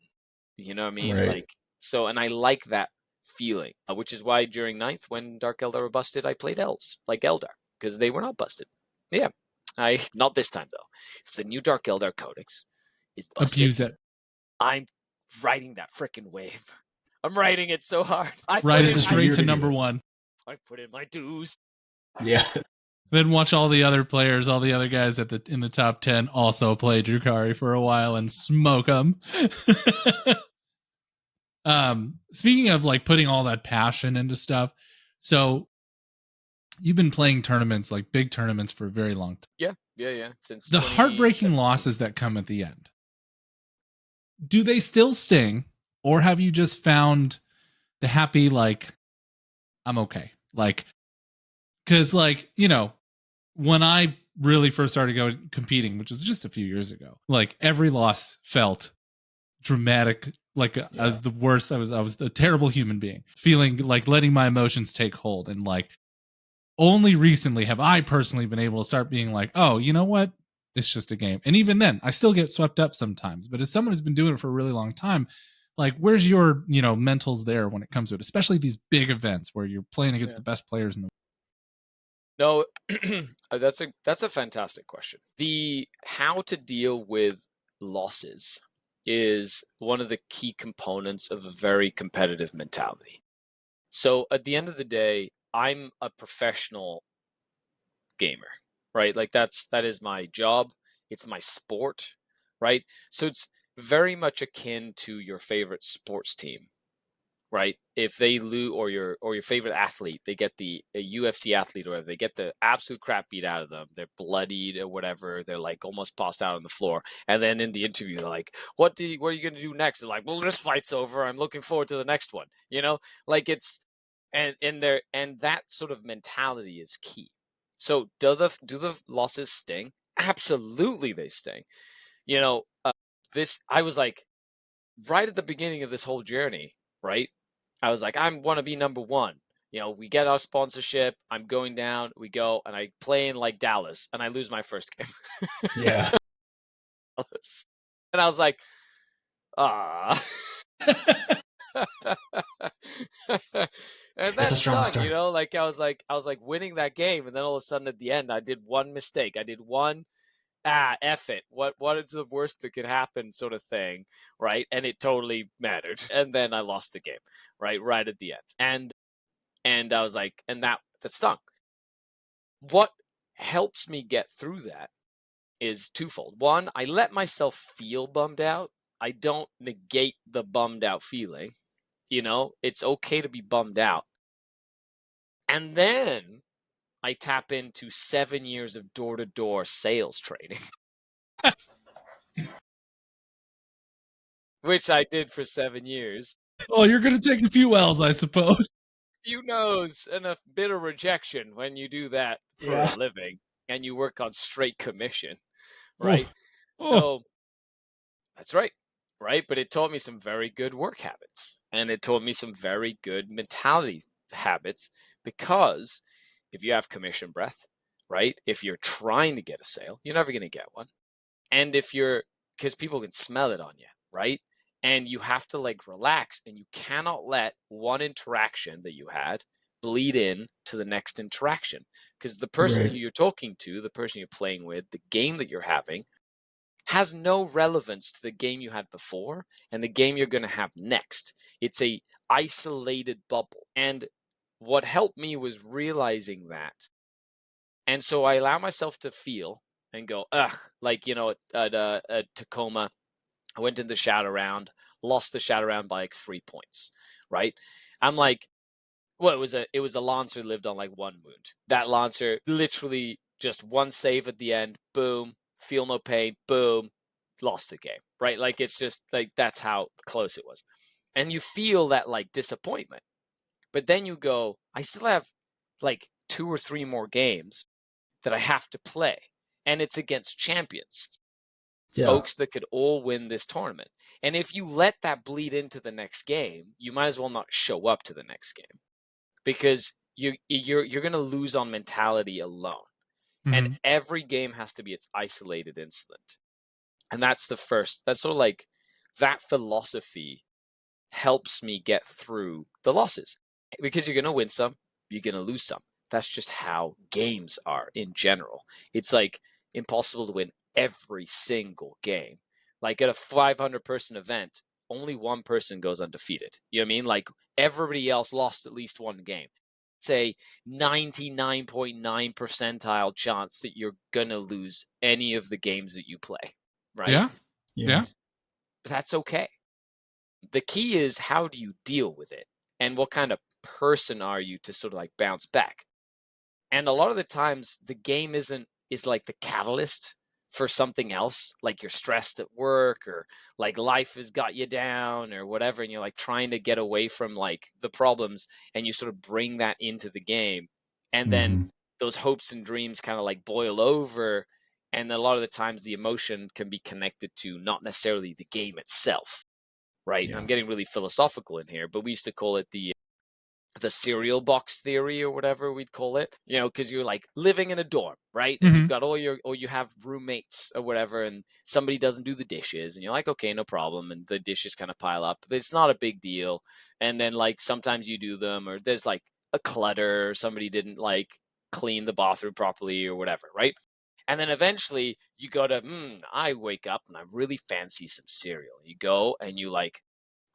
Speaker 3: You know what I mean?
Speaker 2: Right.
Speaker 3: Like so, and I like that feeling, which is why during 9th, when Dark Eldar were busted, I played elves like Eldar because they were not busted. Yeah. Not this time though. If the new Dark Eldar Codex is busted,
Speaker 1: abuse it.
Speaker 3: I'm riding that freaking wave. I'm riding it so hard.
Speaker 1: Ride it straight to number 1.
Speaker 3: I put in my dues.
Speaker 2: Yeah.
Speaker 1: Then watch all the other players, all the other guys in the top 10 also play Drukhari for a while and smoke them. Speaking of like putting all that passion into stuff, so you've been playing tournaments, like big tournaments, for a very long time.
Speaker 3: Yeah. Since
Speaker 1: the heartbreaking losses that come at the end, do they still sting, or have you just found the happy, like, I'm okay? Like, because like, when I really first started competing, which was just a few years ago, like every loss felt dramatic. Like I was the worst. I was a terrible human being, feeling like letting my emotions take hold. And like only recently have I personally been able to start being like, oh, you know what? It's just a game. And even then, I still get swept up sometimes. But as someone who's been doing it for a really long time, Like, where's your, mentals there when it comes to it, especially these big events where you're playing against
Speaker 3: Yeah.
Speaker 1: the best players in the
Speaker 3: No, that's a fantastic question. The how to deal with losses is one of the key components of a very competitive mentality. So at the end of the day, I'm a professional gamer, right? Like that is my job. It's my sport, right? So it's very much akin to your favorite sports team, right? If they lose, or your favorite athlete, they get a UFC athlete or whatever, they get the absolute crap beat out of them. They're bloodied or whatever. They're like almost passed out on the floor. And then in the interview, they're like, what are you going to do next? They're like, well, this fight's over. I'm looking forward to the next one. Like it's, and that sort of mentality is key. So do the losses sting? Absolutely, they sting. I was like, right at the beginning of this whole journey, right? I was like, I want to be number one. We get our sponsorship. I'm going down. We go, and I play in like Dallas, and I lose my first game.
Speaker 2: Yeah.
Speaker 3: And I was like, ah. And
Speaker 2: That's
Speaker 3: that
Speaker 2: a strong
Speaker 3: stung,
Speaker 2: start.
Speaker 3: like I was like winning that game, and then all of a sudden at the end, I did one mistake. I did one F it. What is the worst that could happen sort of thing, right? And it totally mattered. And then I lost the game, right at the end. And I was like, and that stung. What helps me get through that is twofold. One, I let myself feel bummed out. I don't negate the bummed out feeling. It's okay to be bummed out. And then I tap into 7 years of door-to-door sales training, which I did for 7 years.
Speaker 1: Oh, you're going to take a few L's, I suppose.
Speaker 3: Few no's and a bit of rejection when you do that for a living and you work on straight commission, right?
Speaker 1: Oh.
Speaker 3: So that's right. Right. But it taught me some very good work habits, and it taught me some very good mentality habits, because if you have commission breath, right? If you're trying to get a sale, you're never going to get one. And because people can smell it on you, right? And you have to like relax, and you cannot let one interaction that you had bleed in to the next interaction, because the person who you're talking to, the person you're playing with, the game that you're having has no relevance to the game you had before and the game you're going to have next. It's a isolated bubble. And what helped me was realizing that. And so I allow myself to feel and go, ugh, like, at Tacoma, I went in the shadow round, lost the shadow round by like 3 points, right? I'm like, well, it was a Lancer lived on like one wound. That Lancer literally just one save at the end, boom, feel no pain, boom, lost the game, right? Like it's just like that's how close it was. And you feel that like disappointment. But then you go, I still have like 2 or 3 more games that I have to play. And it's against champions, folks that could all win this tournament. And if you let that bleed into the next game, you might as well not show up to the next game, because you're going to lose on mentality alone. And every game has to be its isolated incident. And that's sort of like that philosophy helps me get through the losses, because you're going to win some, you're going to lose some. That's just how games are in general. It's like impossible to win every single game. Like at a 500 person event, only one person goes undefeated. You know what I mean? Like everybody else lost at least one game. It's a 99.9 percentile chance that you're going to lose any of the games that you play, right?
Speaker 1: Yeah.
Speaker 3: But that's okay. The key is, how do you deal with it? And what kind of person are you to sort of like bounce back? And a lot of the times the game is like the catalyst for something else, like you're stressed at work, or like life has got you down or whatever, and you're like trying to get away from like the problems, and you sort of bring that into the game. And then those hopes and dreams kind of like boil over, and a lot of the times the emotion can be connected to not necessarily the game itself, right?
Speaker 2: Yeah.
Speaker 3: I'm getting really philosophical in here, but we used to call it the cereal box theory or whatever we'd call it, because you're like living in a dorm, right? And you've got or you have roommates or whatever, and somebody doesn't do the dishes, and you're like, okay, no problem, and the dishes kind of pile up, but it's not a big deal. And then like sometimes you do them, or there's like a clutter, or somebody didn't like clean the bathroom properly or whatever, right? And then eventually you go to, I wake up and I really fancy some cereal. You go and you like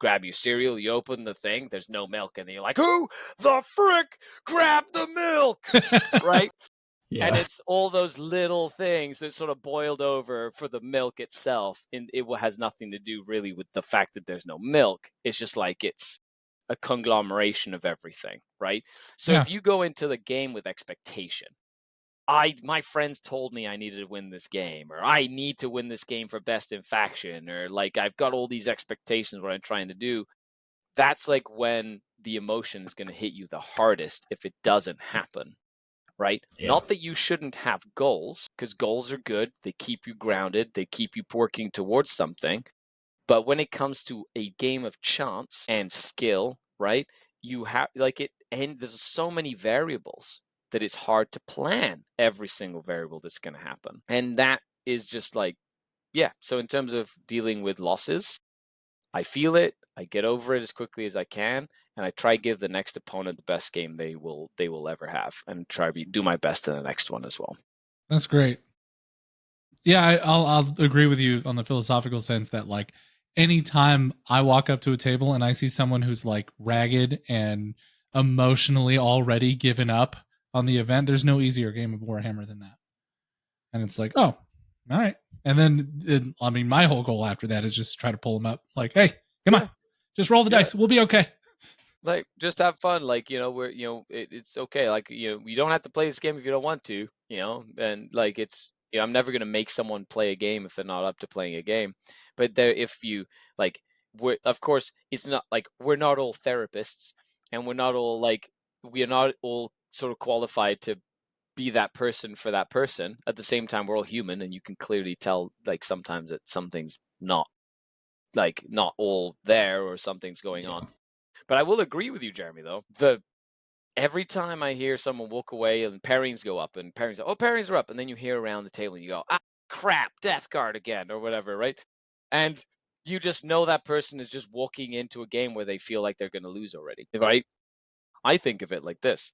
Speaker 3: grab your cereal, you open the thing, there's no milk, and then you're like, who the frick grabbed the milk? Right?
Speaker 2: Yeah.
Speaker 3: And it's all those little things that sort of boiled over for the milk itself. And it has nothing to do really with the fact that there's no milk. It's just like it's a conglomeration of everything, right? So
Speaker 1: Yeah.
Speaker 3: if you go into the game with expectation, my friends told me I needed to win this game, or I need to win this game for best in faction, or like I've got all these expectations what I'm trying to do. That's like when the emotion is going to hit you the hardest if it doesn't happen, right?
Speaker 2: Yeah.
Speaker 3: Not that you shouldn't have goals, because goals are good. They keep you grounded. They keep you working towards something. But when it comes to a game of chance and skill, right? You have like it, and there's so many variables that it's hard to plan every single variable that's going to happen. And that is just like, yeah. So in terms of dealing with losses, I feel it, I get over it as quickly as I can, and I try give the next opponent the best game they will ever have, and try to do my best in the next one as well.
Speaker 1: That's great. Yeah, I'll agree with you on the philosophical sense that like anytime I walk up to a table and I see someone who's like ragged and emotionally already given up on the event, there's no easier game of Warhammer than that. And it's like, oh, all right. And then, I mean, my whole goal after that is just try to pull them up. Like, hey, come on, just roll the dice. We'll be okay.
Speaker 3: Like, just have fun. Like, it's okay. Like, you don't have to play this game if you don't want to, and like, it's, I'm never going to make someone play a game if they're not up to playing a game. But if you like, of course, it's not like we're not all therapists, and we're not all like, we are not all sort of qualified to be that person for that person. At the same time, we're all human, and you can clearly tell like sometimes that something's not all there, or something's going on. But I will agree with you, Jeremy, though. Every time I hear someone walk away and pairings go up, and pairings, oh, pairings are up, and then you hear around the table and you go, ah, crap, Death Guard again, or whatever, right? And you just know that person is just walking into a game where they feel like they're going to lose already, right? I think of it like this.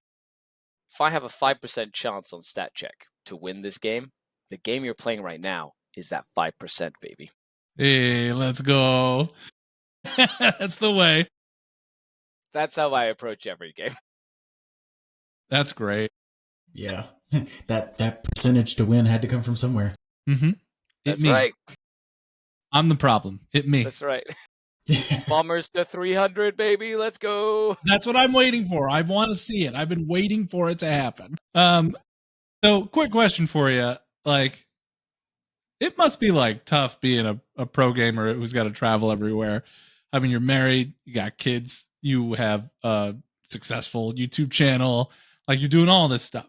Speaker 3: If I have a 5% chance on stat check to win this game, the game you're playing right now is that 5%, baby.
Speaker 1: Hey, let's go. That's the way.
Speaker 3: That's how I approach every game.
Speaker 1: That's great.
Speaker 2: Yeah. that percentage to win had to come from somewhere.
Speaker 1: Mm-hmm.
Speaker 3: That's right.
Speaker 1: I'm the problem. It me.
Speaker 3: That's right. Bombers to 300, baby. Let's go.
Speaker 1: That's what I'm waiting for. I want to see it. I've been waiting for it to happen. So quick question for you. Like, it must be like tough being a pro gamer who's got to travel everywhere. I mean, you're married, you got kids, you have a successful YouTube channel, like you're doing all this stuff.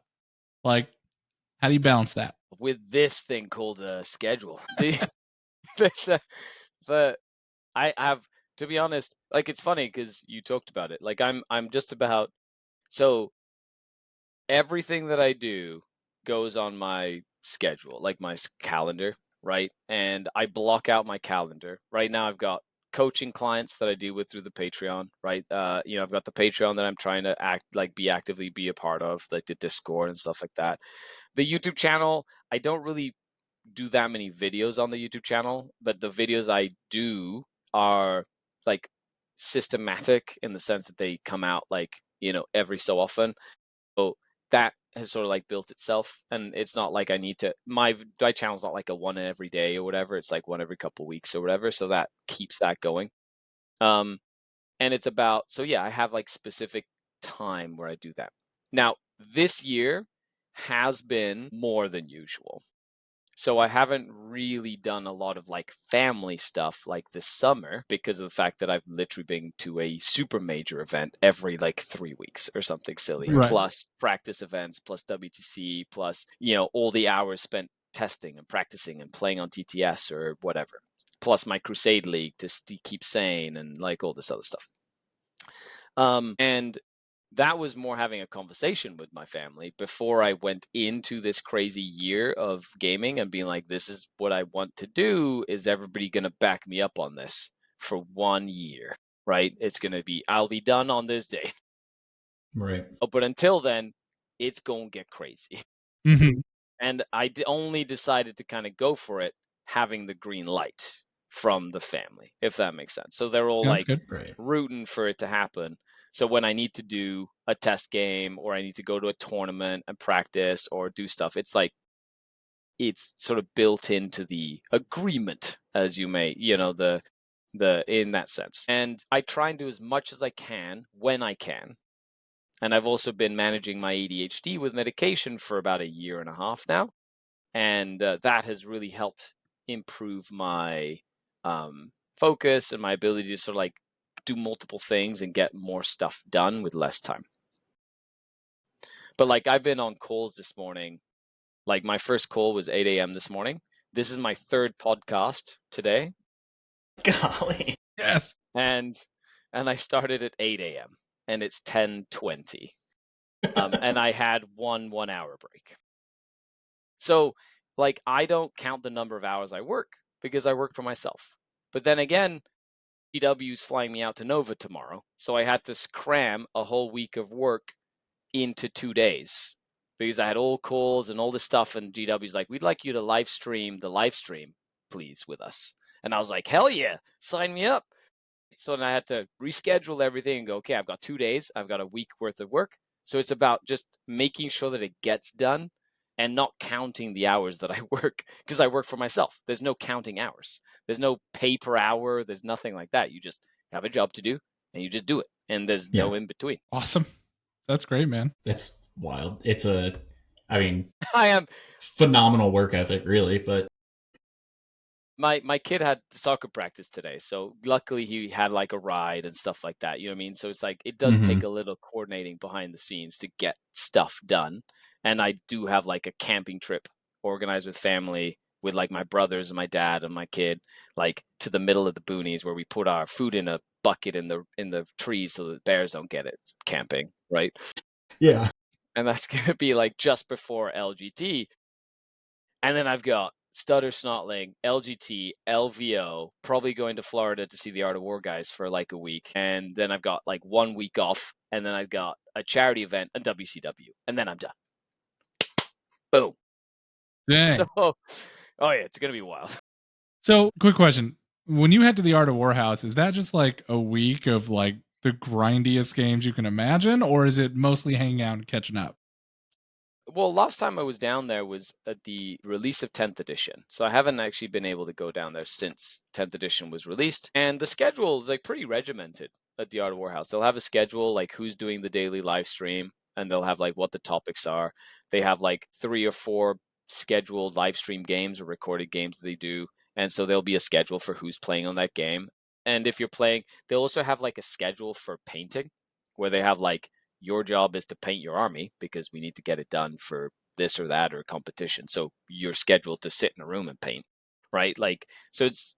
Speaker 1: Like, how do you balance that?
Speaker 3: With this thing called a schedule. I have, to be honest, like, it's funny because you talked about it. Like, I'm just about, so everything that I do goes on my schedule, like my calendar, right? And I block out my calendar. Right now I've got coaching clients that I deal with through the Patreon, right? I've got the Patreon that I'm trying to actively be a part of, like the Discord and stuff like that. The YouTube channel, I don't really do that many videos on the YouTube channel, but the videos I do are like systematic in the sense that they come out like, every so often. So that has sort of like built itself, and it's not like I need to, my channel's not like a one every day or whatever. It's like one every couple weeks or whatever. So that keeps that going. And it's about, so yeah, I have like specific time where I do that. Now, this year has been more than usual. So I haven't really done a lot of like family stuff like this summer because of the fact that I've literally been to a super major event every like 3 weeks or something silly,
Speaker 1: Right.
Speaker 3: plus practice events, plus WTC, plus, all the hours spent testing and practicing and playing on TTS or whatever, plus my Crusade League to keep sane and like all this other stuff. And that was more having a conversation with my family before I went into this crazy year of gaming and being like, this is what I want to do. Is everybody going to back me up on this for 1 year? Right? It's going to be, I'll be done on this day.
Speaker 2: Right.
Speaker 3: But until then, it's going to get crazy.
Speaker 1: Mm-hmm.
Speaker 3: And I only decided to kind of go for it having the green light from the family, if that makes sense. So they're all
Speaker 1: Sounds
Speaker 3: like
Speaker 1: good.
Speaker 2: Right.
Speaker 3: rooting for it to happen. So when I need to do a test game or I need to go to a tournament and practice or do stuff, it's like it's sort of built into the agreement, as you may, the in that sense. And I try and do as much as I can when I can. And I've also been managing my ADHD with medication for about 1.5 years now. And that has really helped improve my focus and my ability to sort of like do multiple things and get more stuff done with less time. But like I've been on calls this morning. Like my first call was 8 a.m. this morning. This is my third podcast today.
Speaker 2: Golly.
Speaker 1: Yes.
Speaker 3: And I started at 8 a.m. and it's 10:20. And I had one 1-hour break. So like I don't count the number of hours I work because I work for myself. But then again, GW's flying me out to Nova tomorrow. So I had to cram a whole week of work into 2 days because I had all calls and all this stuff. And GW's like, we'd like you to live stream the live stream, please, with us. And I was like, hell yeah, sign me up. So then I had to reschedule everything and go, okay, I've got 2 days. I've got a week worth of work. So it's about just making sure that it gets done and not counting the hours that I work because I work for myself. There's no counting hours. There's no pay per hour. There's nothing like that. You just have a job to do and you just do it. And there's no in between.
Speaker 1: Awesome. That's great, man.
Speaker 2: That's wild. It's I mean,
Speaker 3: I am.
Speaker 2: phenomenal work ethic, really, but
Speaker 3: My kid had soccer practice today, so luckily he had like a ride and stuff like that. You know what I mean? So it's like it does take a little coordinating behind the scenes to get stuff done. And I do have like a camping trip organized with family with like my brothers and my dad and my kid, like to the middle of the boonies where we put our food in a bucket in the trees so that bears don't get it camping, right?
Speaker 2: yeah.
Speaker 3: And that's gonna be like just before LGT. And then I've got Stutter Snotling, LGT, LVO, probably going to Florida to see the Art of War guys for like a week. And then I've got like 1 week off. And then I've got a charity event, a WCW. And then I'm done. Boom.
Speaker 1: Dang.
Speaker 3: So, oh yeah, it's going to be wild.
Speaker 1: So, quick question. When you head to the Art of War house, is that just like a week of like the grindiest games you can imagine? Or is it mostly hanging out and catching up?
Speaker 3: Well, last time I was down there was at the release of 10th edition. So I haven't actually been able to go down there since 10th edition was released. And the schedule is like pretty regimented at the Art of Warhouse. They'll have a schedule like who's doing the daily live stream and they'll have like what the topics are. They have like 3 or 4 scheduled live stream games or recorded games that they do. And so there'll be a schedule for who's playing on that game. And if you're playing, they'll also have like a schedule for painting where they have like your job is to paint your army because we need to get it done for this or that or competition. So you're scheduled to sit in a room and paint, right? Like, so it's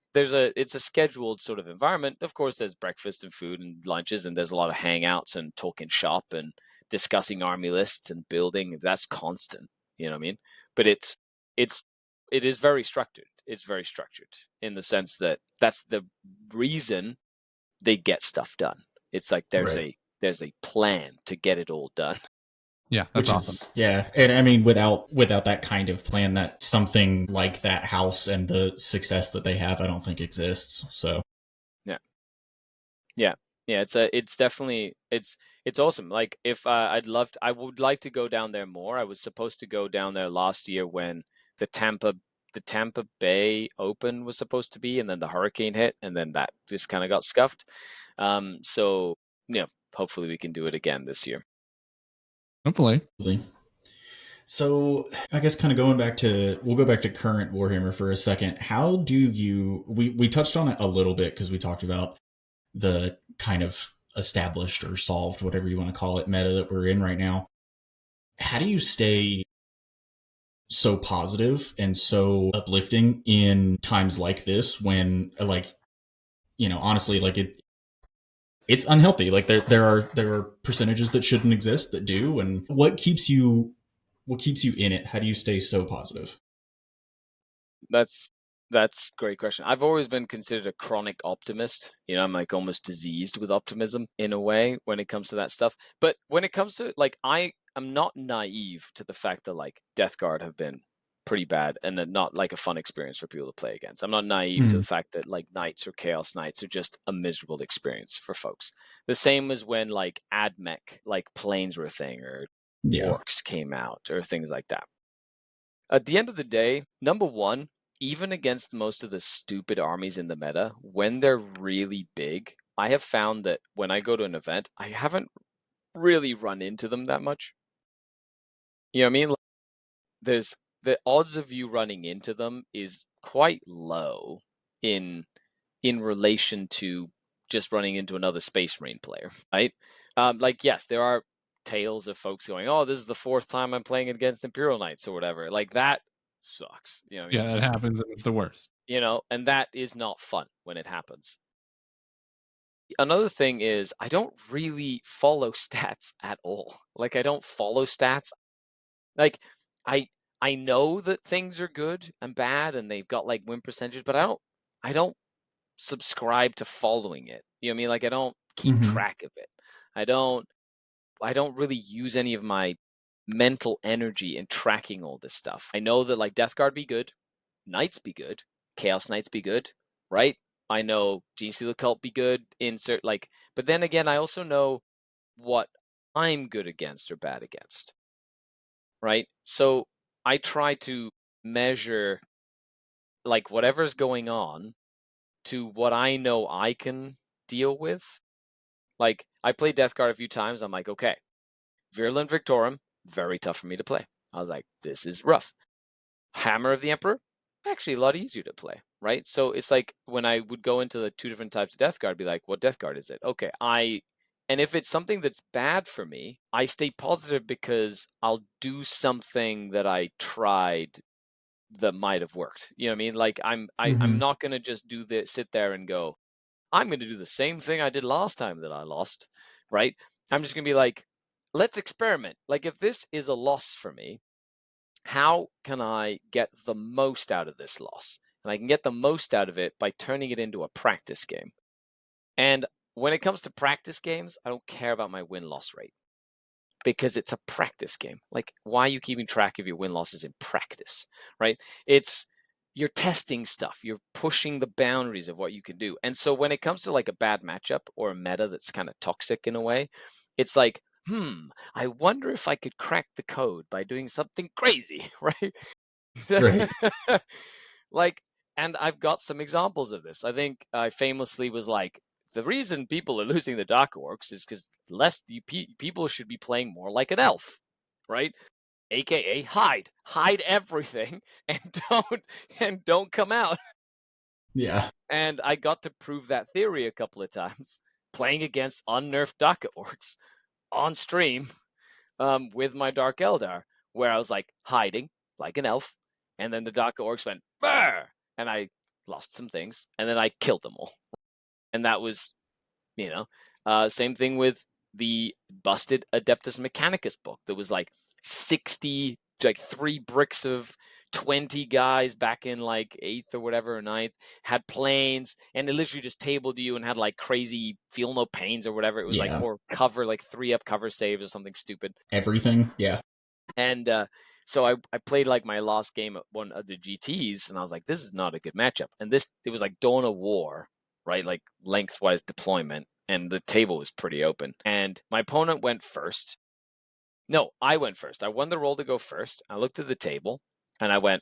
Speaker 3: a scheduled sort of environment. Of course, there's breakfast and food and lunches, and there's a lot of hangouts and talking shop and discussing army lists and building. That's constant, you know what I mean? But it is very structured. It's very structured in the sense that that's the reason they get stuff done. It's like there's a plan to get it all done.
Speaker 1: Yeah, that's awesome.
Speaker 2: Yeah, and I mean, without that kind of plan, that something like that house and the success that they have, I don't think exists. So
Speaker 3: yeah. It's definitely it's awesome. Like if I would like to go down there more. I was supposed to go down there last year when the Tampa Bay Open was supposed to be, and then the hurricane hit, and then that just kind of got scuffed. So yeah, hopefully we can do it again this year.
Speaker 1: Hopefully.
Speaker 2: So I guess kind of we'll go back to current Warhammer for a second. How do you, we touched on it a little bit because we talked about the kind of established or solved, whatever you want to call it, meta that we're in right now. How do you stay so positive and so uplifting in times like this when, like, you know, honestly, like it's unhealthy. Like there are percentages that shouldn't exist that do. And what keeps you in it? How do you stay so positive?
Speaker 3: That's that's a great question. I've always been considered a chronic optimist. I'm like almost diseased with optimism in a way when it comes to that stuff. But when it comes to like I'm not naive to the fact that like Death Guard have been pretty bad and not like a fun experience for people to play against. I'm not naive to the fact that like Knights or Chaos Knights are just a miserable experience for folks. The same as when like AdMech, like planes were a thing, or
Speaker 2: Yeah.
Speaker 3: orcs came out, or things like that. At the end of the day, number one, even against most of the stupid armies in the meta, when they're really big, I have found that when I go to an event, I haven't really run into them that much. You know what I mean? Like, there's the odds of you running into them is quite low in relation to just running into another Space Marine player, right? Like, yes, there are tales of folks going, "Oh, this is the fourth time I'm playing against Imperial Knights or whatever." Like that sucks. You know what I mean?
Speaker 1: Yeah, it happens and it's the worst.
Speaker 3: And that is not fun when it happens. Another thing is I don't really follow stats at all. Like I don't follow stats. Like I I know that things are good and bad and they've got like win percentages, but I don't subscribe to following it. You know what I mean? Like I don't keep
Speaker 2: Mm-hmm.
Speaker 3: track of it. I don't I don't really use any of my mental energy in tracking all this stuff. I know that like Death Guard be good, Knights be good, Chaos Knights be good, right? I know Gene Stealer Cult be good, insert like, but then again, I also know what I'm good against or bad against, right? So I try to measure like whatever's going on to what I know I can deal with. Like I played Death Guard a few times. I'm like, okay, Virulent Victorum, very tough for me to play. I was like, this is rough. Hammer of the Emperor, actually a lot easier to play, right? So it's like when I would go into the two different types of Death Guard, I'd be like, what Death Guard is it? Okay, and if it's something that's bad for me, I stay positive because I'll do something that I tried that might have worked. You know what I mean? Like I'm
Speaker 2: Mm-hmm.
Speaker 3: not gonna just sit there and go, I'm gonna do the same thing I did last time that I lost, right? I'm just gonna be like, let's experiment. Like if this is a loss for me, how can I get the most out of this loss? And I can get the most out of it by turning it into a practice game. And when it comes to practice games, I don't care about my win-loss rate because it's a practice game. Like, why are you keeping track of your win-losses in practice, right? You're testing stuff. You're pushing the boundaries of what you can do. And so when it comes to like a bad matchup or a meta that's kind of toxic in a way, it's like, I wonder if I could crack the code by doing something crazy, right?
Speaker 2: Right.
Speaker 3: Like, and I've got some examples of this. I think I famously was like, the reason people are losing the Dark Orcs is because people should be playing more like an elf, right? AKA hide everything and don't come out.
Speaker 2: Yeah.
Speaker 3: And I got to prove that theory a couple of times playing against unnerfed Dark Orcs on stream with my Dark Eldar, where I was like hiding like an elf, and then the Dark Orcs went Burr! And I lost some things, and then I killed them all. And that was, same thing with the busted Adeptus Mechanicus book that was like 60, like 3 bricks of 20 guys back in like 8th or whatever, or 9th, had planes, and it literally just tabled you and had like crazy feel no pains or whatever. It was like,
Speaker 2: Yeah.
Speaker 3: or cover, like 3-up cover saves or something stupid.
Speaker 2: Everything. Yeah.
Speaker 3: And so I played like my last game at one of the GTs, and I was like, this is not a good matchup. And it was like Dawn of War, right? Like lengthwise deployment, and the table was pretty open. And my opponent went first. No, I went first. I won the roll to go first. I looked at the table, and I went,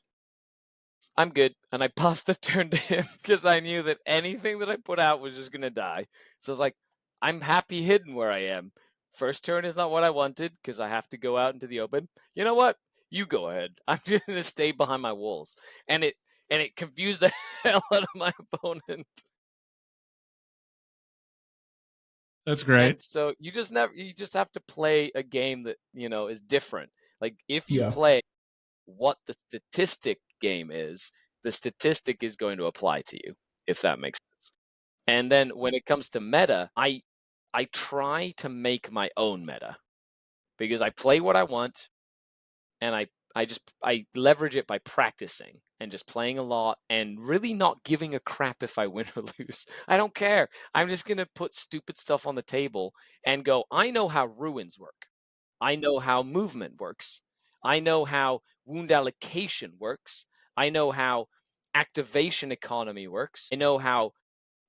Speaker 3: I'm good. And I passed the turn to him because I knew that anything that I put out was just going to die. So I was like, I'm happy hidden where I am. First turn is not what I wanted because I have to go out into the open. You know what? You go ahead. I'm just going to stay behind my walls. And it confused the hell out of my opponent.
Speaker 1: That's great.
Speaker 3: And so you just have to play a game that, is different. Like if you
Speaker 2: Yeah.
Speaker 3: play what the statistic game is, the statistic is going to apply to you, if that makes sense. And then when it comes to meta, I try to make my own meta because I play what I want, and I leverage it by practicing and just playing a lot and really not giving a crap if I win or lose. I don't care. I'm just gonna put stupid stuff on the table and go, I know how ruins work. I know how movement works. I know how wound allocation works. I know how activation economy works. I know how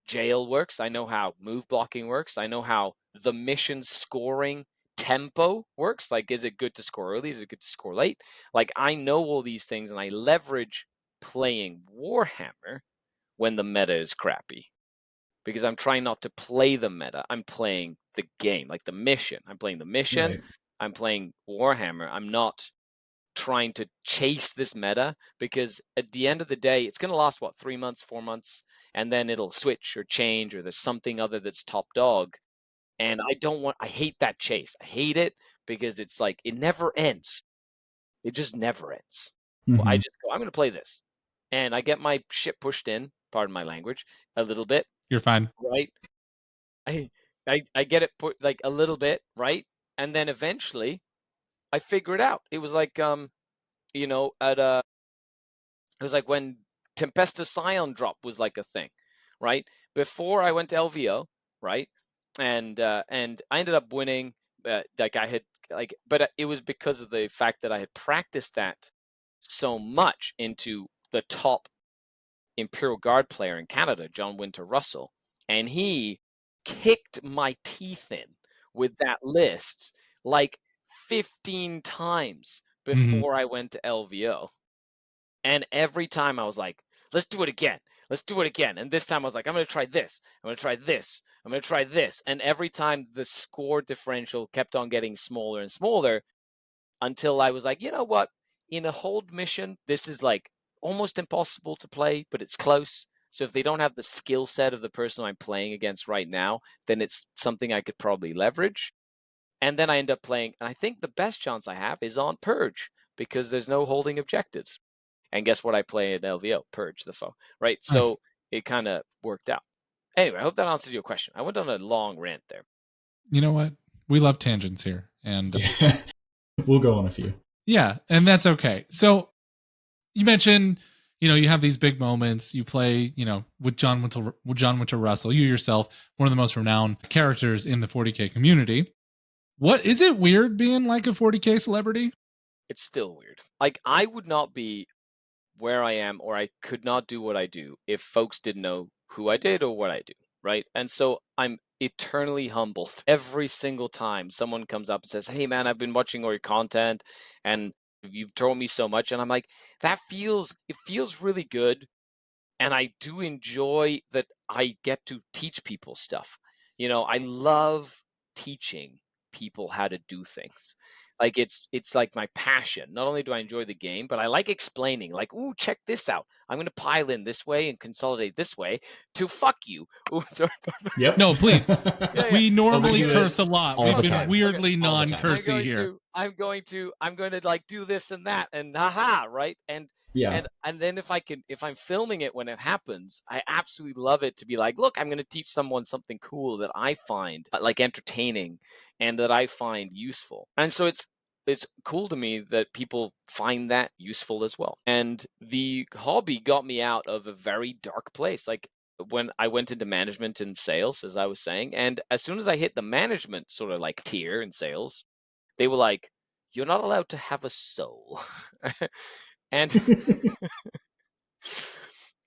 Speaker 3: jail works. I know how move blocking works. I know how the mission scoring tempo works. Like, is it good to score early? Is it good to score late? Like, I know all these things, and I leverage playing Warhammer when the meta is crappy because I'm trying not to play the meta. I'm playing the game, like the mission. I'm playing the mission.
Speaker 2: Right.
Speaker 3: I'm playing Warhammer. I'm not trying to chase this meta because at the end of the day, it's going to last, what, 3 months, 4 months, and then it'll switch or change, or there's something other that's top dog. And I hate that chase. I hate it because it's like, it never ends. It just never ends. Well, I
Speaker 2: Mhm.
Speaker 3: just go, I'm going to play this. And I get my shit pushed in, pardon my language, a little bit,
Speaker 1: You're fine.
Speaker 3: right? I I get it put like a little bit, right? And then eventually I figure it out. It was like you know, it was like when Tempesta Scion drop was like a thing, right? Before I went to LVO, right? And I ended up winning. Like I had but it was because of the fact that I had practiced that so much into the top Imperial Guard player in Canada, John Winter Russell, and he kicked my teeth in with that list like 15 times
Speaker 1: Mhm.
Speaker 3: before I went to LVO. And every time I was like, let's do it again. Let's do it again. And this time I was like, I'm going to try this. I'm going to try this. I'm going to try this. And every time the score differential kept on getting smaller and smaller until I was like, you know what? In a hold mission, this is like almost impossible to play, but it's close. So if they don't have the skill set of the person I'm playing against right now, then it's something I could probably leverage. And then I end up playing, and I think the best chance I have is on Purge because there's no holding objectives. And guess what I play at LVO? Purge the foe, right?
Speaker 1: Nice.
Speaker 3: So it kind of worked out. Anyway, I hope that answered your question. I went on a long rant there.
Speaker 1: You know what? We love tangents here, and
Speaker 2: Yeah. We'll go on a few.
Speaker 1: yeah, and that's okay. So you mentioned, you have these big moments. You play, with John Winter Russell. You yourself, one of the most renowned characters in the 40K community. What is it weird being like a 40K celebrity?
Speaker 3: It's still weird. Like, I would not be where I am, or I could not do what I do if folks didn't know who I did or what I do, right? And so I'm eternally humbled every single time someone comes up and says, "Hey man, I've been watching all your content and you've told me so much." And I'm like, it feels really good, and I do enjoy that I get to teach people stuff. I love teaching people how to do things. Like, it's like my passion. Not only do I enjoy the game, but I like explaining. Like, ooh, check this out. I'm gonna pile in this way and consolidate this way to fuck you. Ooh, sorry.
Speaker 2: Yep.
Speaker 1: No, please.
Speaker 3: Yeah.
Speaker 1: We normally
Speaker 2: do it
Speaker 1: curse a lot.
Speaker 2: all
Speaker 1: We've
Speaker 2: the
Speaker 1: been
Speaker 2: time.
Speaker 1: weirdly
Speaker 2: All the time.
Speaker 1: non-cursy here.
Speaker 3: I'm going to like do this and that and haha, right?
Speaker 2: Yeah.
Speaker 3: And then if I'm filming it when it happens, I absolutely love it to be like, look, I'm going to teach someone something cool that I find like entertaining and that I find useful. And so it's cool to me that people find that useful as well. And the hobby got me out of a very dark place. Like, when I went into management and sales, as I was saying, and as soon as I hit the management sort of like tier in sales, they were like, "You're not allowed to have a soul," and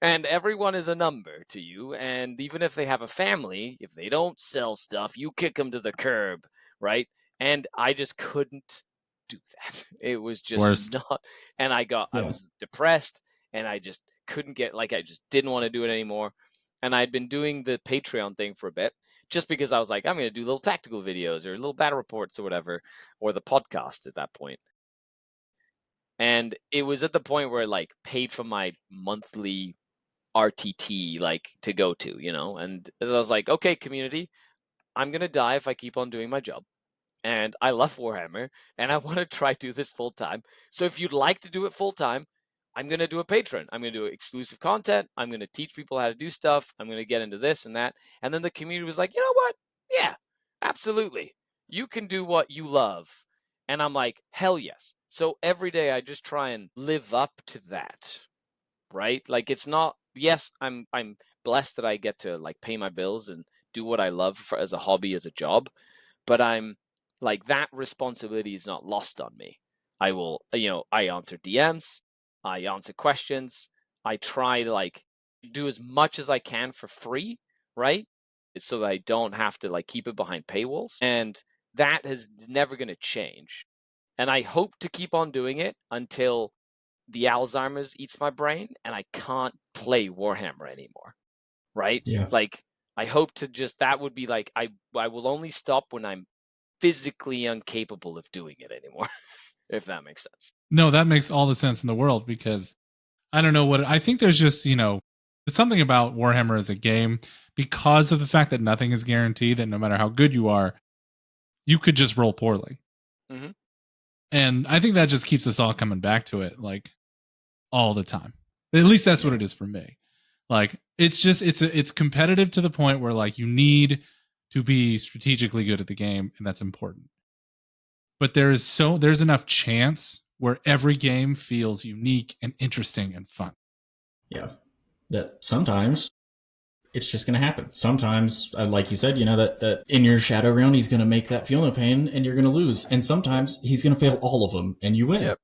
Speaker 3: and everyone is a number to you. And even if they have a family, if they don't sell stuff, you kick them to the curb, right? And I just couldn't do that. It was just
Speaker 1: Worst.
Speaker 3: not. And I
Speaker 2: Yeah.
Speaker 3: was depressed, and I just couldn't I just didn't want to do it anymore. And I'd been doing the Patreon thing for a bit, just because I was like, I'm going to do little tactical videos or little battle reports or whatever, or the podcast at that point. And it was at the point where it like paid for my monthly RTT, like, to go to, and I was like, okay, community, I'm gonna die if I keep on doing my job, and I love Warhammer, and I want to try do this full time. So if you'd like to do it full time, I'm gonna do a Patreon. I'm gonna do exclusive content. I'm gonna teach people how to do stuff. I'm gonna get into this and that. And then the community was like, you know what? Yeah, absolutely. You can do what you love. And I'm like, hell yes. So every day I just try and live up to that, right? Like it's not, yes, I'm blessed that I get to like pay my bills and do what I love as a hobby, as a job, but I'm like that responsibility is not lost on me. I will, I answer DMs, I answer questions, I try to like do as much as I can for free, right? It's so that I don't have to like keep it behind paywalls. And that is never going to change. And I hope to keep on doing it until the Alzheimer's eats my brain and I can't play Warhammer anymore, right?
Speaker 2: Yeah.
Speaker 3: Like I hope to just that would be like I will only stop when I'm physically incapable of doing it anymore, if that makes sense.
Speaker 1: No, that makes all the sense in the world because I don't know what I think there's just, there's something about Warhammer as a game because of the fact that nothing is guaranteed, that no matter how good you are, you could just roll poorly.
Speaker 3: Mhm.
Speaker 1: And I think that just keeps us all coming back to it like all the time. At least that's what
Speaker 2: Yeah.
Speaker 1: it is for me. Like it's just it's competitive to the point where like you need to be strategically good at the game, and that's important. But there's enough chance where every game feels unique and interesting and fun.
Speaker 2: Yeah. That sometimes it's just going to happen. Sometimes, like you said, that in your shadow round, he's going to make that feel no pain and you're going to lose. And sometimes he's going to fail all of them and you win.
Speaker 3: Yep.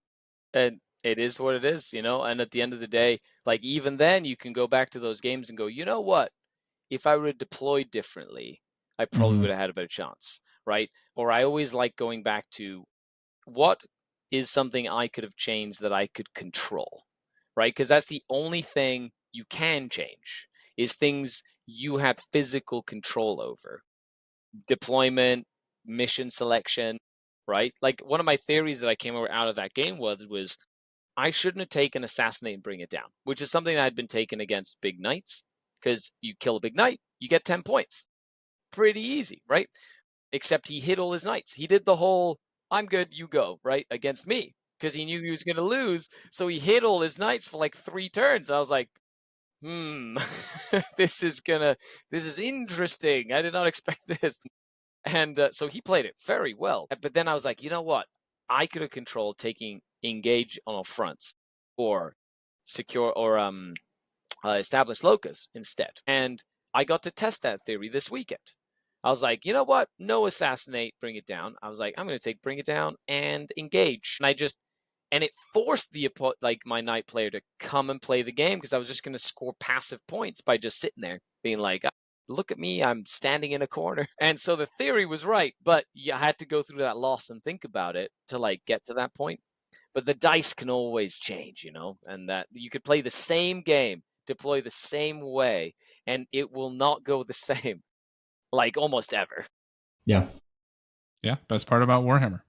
Speaker 3: And it is what it is, and at the end of the day, like even then you can go back to those games and go, you know what? If I would have deployed differently, I probably would have had a better chance, right? Or I always like going back to what is something I could have changed that I could control, right? Because that's the only thing you can change is things you have physical control over. Deployment, mission selection, right? Like one of my theories that I came out of that game was I shouldn't have taken Assassinate and Bring It Down, which is something that had been taken against Big Knights, because you kill a Big Knight, you get 10 points. Pretty easy, right? Except he hit all his knights. He did the whole, I'm good, you go, right? Against me, because he knew he was going to lose. So he hit all his knights for like 3 turns. I was like, this is interesting. I did not expect this. And so he played it very well. But then I was like, you know what? I could have controlled taking engage on all fronts or secure or establish locus instead. And I got to test that theory this weekend. I was like, you know what? No assassinate, bring it down. I was like, I'm going to take bring it down and engage. And it forced my knight player to come and play the game because I was just going to score passive points by just sitting there being like, look at me, I'm standing in a corner. And so the theory was right, but you had to go through that loss and think about it to like get to that point. But the dice can always change, and that you could play the same game, deploy the same way, and it will not go the same, like almost ever.
Speaker 2: Yeah.
Speaker 1: Yeah, best part about Warhammer.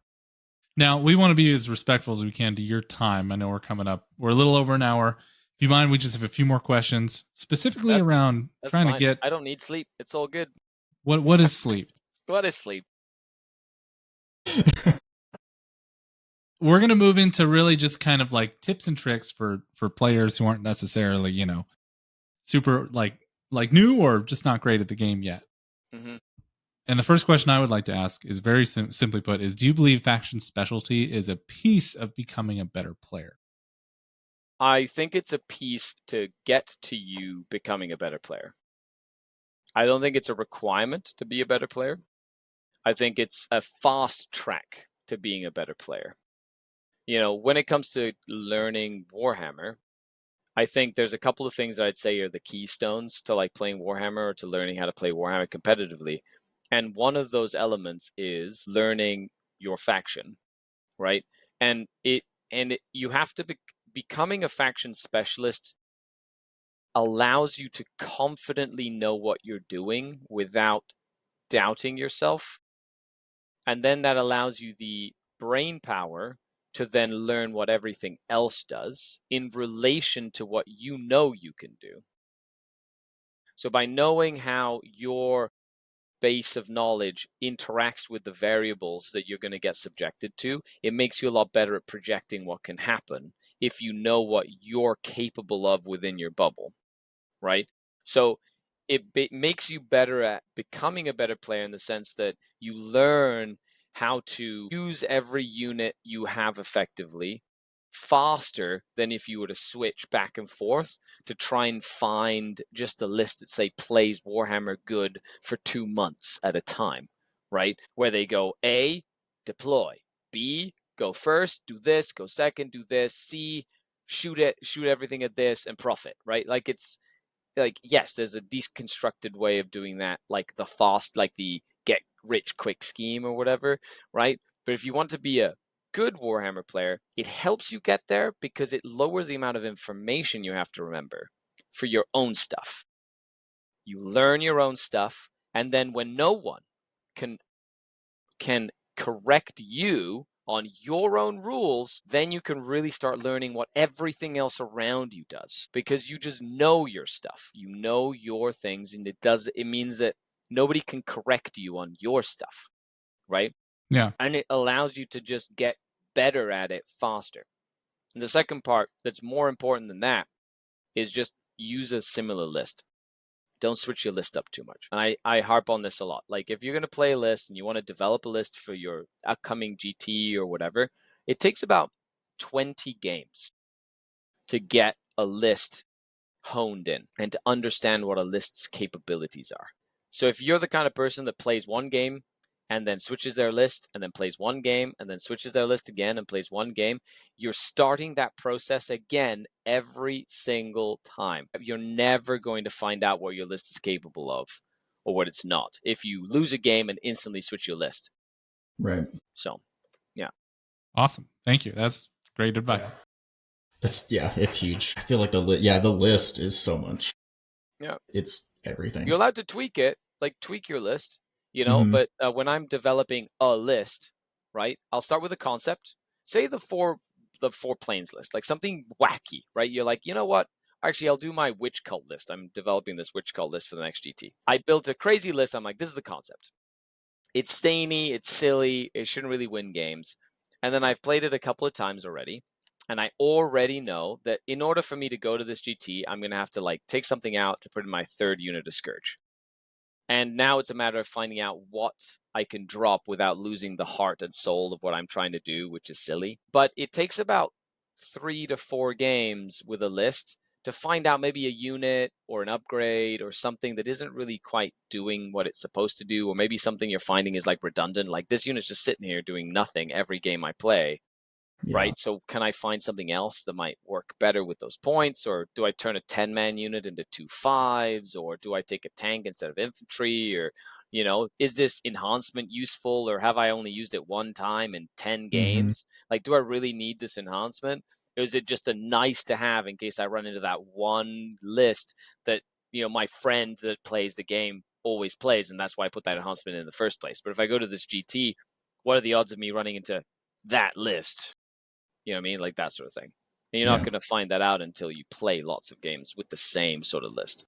Speaker 1: Now, we want to be as respectful as we can to your time. I know we're coming up. We're a little over an hour. If you mind, we just have a few more questions, specifically around
Speaker 3: That's
Speaker 1: trying
Speaker 3: fine.
Speaker 1: to get
Speaker 3: I don't need sleep. It's all good.
Speaker 1: what is sleep?
Speaker 3: What is sleep?
Speaker 1: We're going to move into really just kind of like tips and tricks for players who aren't necessarily, super like new or just not great at the game yet.
Speaker 3: Mm-hmm.
Speaker 1: And the first question I would like to ask is very simply put is, do you believe faction specialty is a piece of becoming a better player?
Speaker 3: I think it's a piece to get to you becoming a better player. I don't think it's a requirement to be a better player. I think it's a fast track to being a better player. When it comes to learning Warhammer, I think there's a couple of things that I'd say are the keystones to like playing Warhammer or to learning how to play Warhammer competitively. And one of those elements is learning your faction, right? And you have to becoming a faction specialist allows you to confidently know what you're doing without doubting yourself. And then that allows you the brain power to then learn what everything else does in relation to what you know you can do. So by knowing how your base of knowledge interacts with the variables that you're going to get subjected to, it makes you a lot better at projecting what can happen if you know what you're capable of within your bubble, right? So it makes you better at becoming a better player in the sense that you learn how to use every unit you have effectively faster than if you were to switch back and forth to try and find just a list that say plays Warhammer good for 2 months at a time, right? Where they go A, deploy, B, go first, do this, go second, do this, C, shoot everything at this and profit, right? Like it's like, yes, there's a deconstructed way of doing that, like the get rich quick scheme or whatever, right? But if you want to be a good Warhammer player, it helps you get there because it lowers the amount of information you have to remember for your own stuff. You learn your own stuff, and then when no one can correct you on your own rules, then you can really start learning what everything else around you does because you just know your stuff. You know your things, and it means that nobody can correct you on your stuff, right?
Speaker 1: Yeah.
Speaker 3: And it allows you to just get better at it faster. And the second part that's more important than that is just use a similar list. Don't switch your list up too much. And I harp on this a lot. Like if you're going to play a list and you want to develop a list for your upcoming GT or whatever, it takes about 20 games to get a list honed in and to understand what a list's capabilities are. So if you're the kind of person that plays one game and then switches their list and then plays one game and then switches their list again and plays one game, you're starting that process again every single time. You're never going to find out what your list is capable of or what it's not if you lose a game and instantly switch your list.
Speaker 2: Right.
Speaker 3: So, yeah.
Speaker 1: Awesome. Thank you. That's great advice.
Speaker 2: It's huge. I feel like the list is so much.
Speaker 3: Yeah.
Speaker 2: It's everything.
Speaker 3: You're allowed to tweak it, like tweak your list, but when I'm developing a list, right, I'll start with a concept. Say the four planes list, like something wacky, right? You're like, you know what? Actually, I'll do my witch cult list. I'm developing this witch cult list for the next GT. I built a crazy list. I'm like, this is the concept. It's zany, it's silly, it shouldn't really win games. And then I've played it a couple of times already. And I already know that in order for me to go to this GT, I'm going to have to like take something out to put in my third unit of Scourge. And now it's a matter of finding out what I can drop without losing the heart and soul of what I'm trying to do, which is silly. But it takes about 3 to 4 games with a list to find out maybe a unit or an upgrade or something that isn't really quite doing what it's supposed to do, or maybe something you're finding is like redundant, like this unit's just sitting here doing nothing every game I play. Right? So can I find something else that might work better with those points? Or do I turn a 10-man unit into 2 5s? Or do I take a tank instead of infantry? Or, is this enhancement useful? Or have I only used it one time in 10 games? Like, do I really need this enhancement? Or is it just a nice to have in case I run into that one list that, my friend that plays the game always plays, and that's why I put that enhancement in the first place. But if I go to this GT, what are the odds of me running into that list? You know what I mean? Like that sort of thing. And you're not going to find that out until you play lots of games with the same sort of list.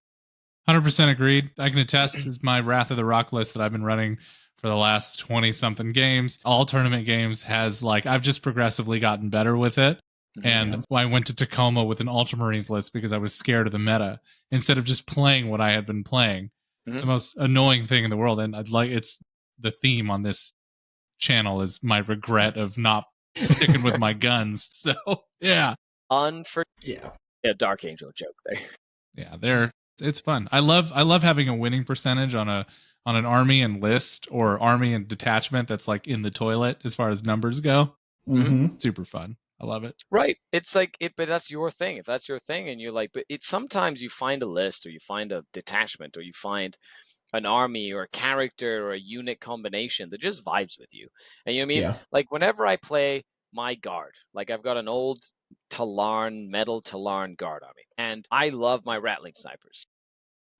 Speaker 1: 100% agreed. I can attest to my Wrath of the Rock list that I've been running for the last 20 something games. All tournament games has I've just progressively gotten better with it. And I went to Tacoma with an Ultramarines list because I was scared of the meta instead of just playing what I had been playing. The most annoying thing in the world. And it's the theme on this channel is my regret of not sticking with my guns. So yeah.
Speaker 3: Dark Angel joke there.
Speaker 1: Yeah, it's fun. I love having a winning percentage on an army and list or army and detachment that's like in the toilet as far as numbers go. Super fun. I love it.
Speaker 3: Right. It's like but that's your thing. If that's your thing and you're like, but it's sometimes you find a list or you find a detachment or you find an army or a character or a unit combination that just vibes with you. And you know what I mean?
Speaker 2: Yeah.
Speaker 3: Like whenever I play my guard, like I've got an old metal Talarn guard army, and I love my Rattling snipers.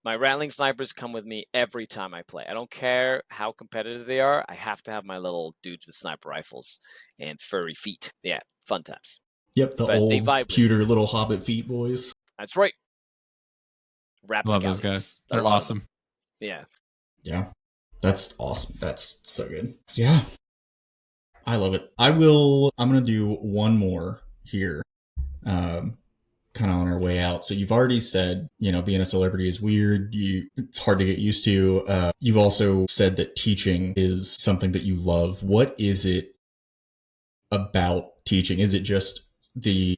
Speaker 3: My Rattling snipers come with me every time I play. I don't care how competitive they are. I have to have my little dudes with sniper rifles and furry feet. Yeah, fun times.
Speaker 2: Yep, the old pewter little hobbit feet boys.
Speaker 3: That's right.
Speaker 1: Love those guys. They're awesome.
Speaker 3: Yeah.
Speaker 2: Yeah. That's awesome. That's so good. Yeah. I love it. I'm going to do one more here. kind of on our way out. So you've already said, being a celebrity is weird. It's hard to get used to. You've also said that teaching is something that you love. What is it about teaching? Is it just the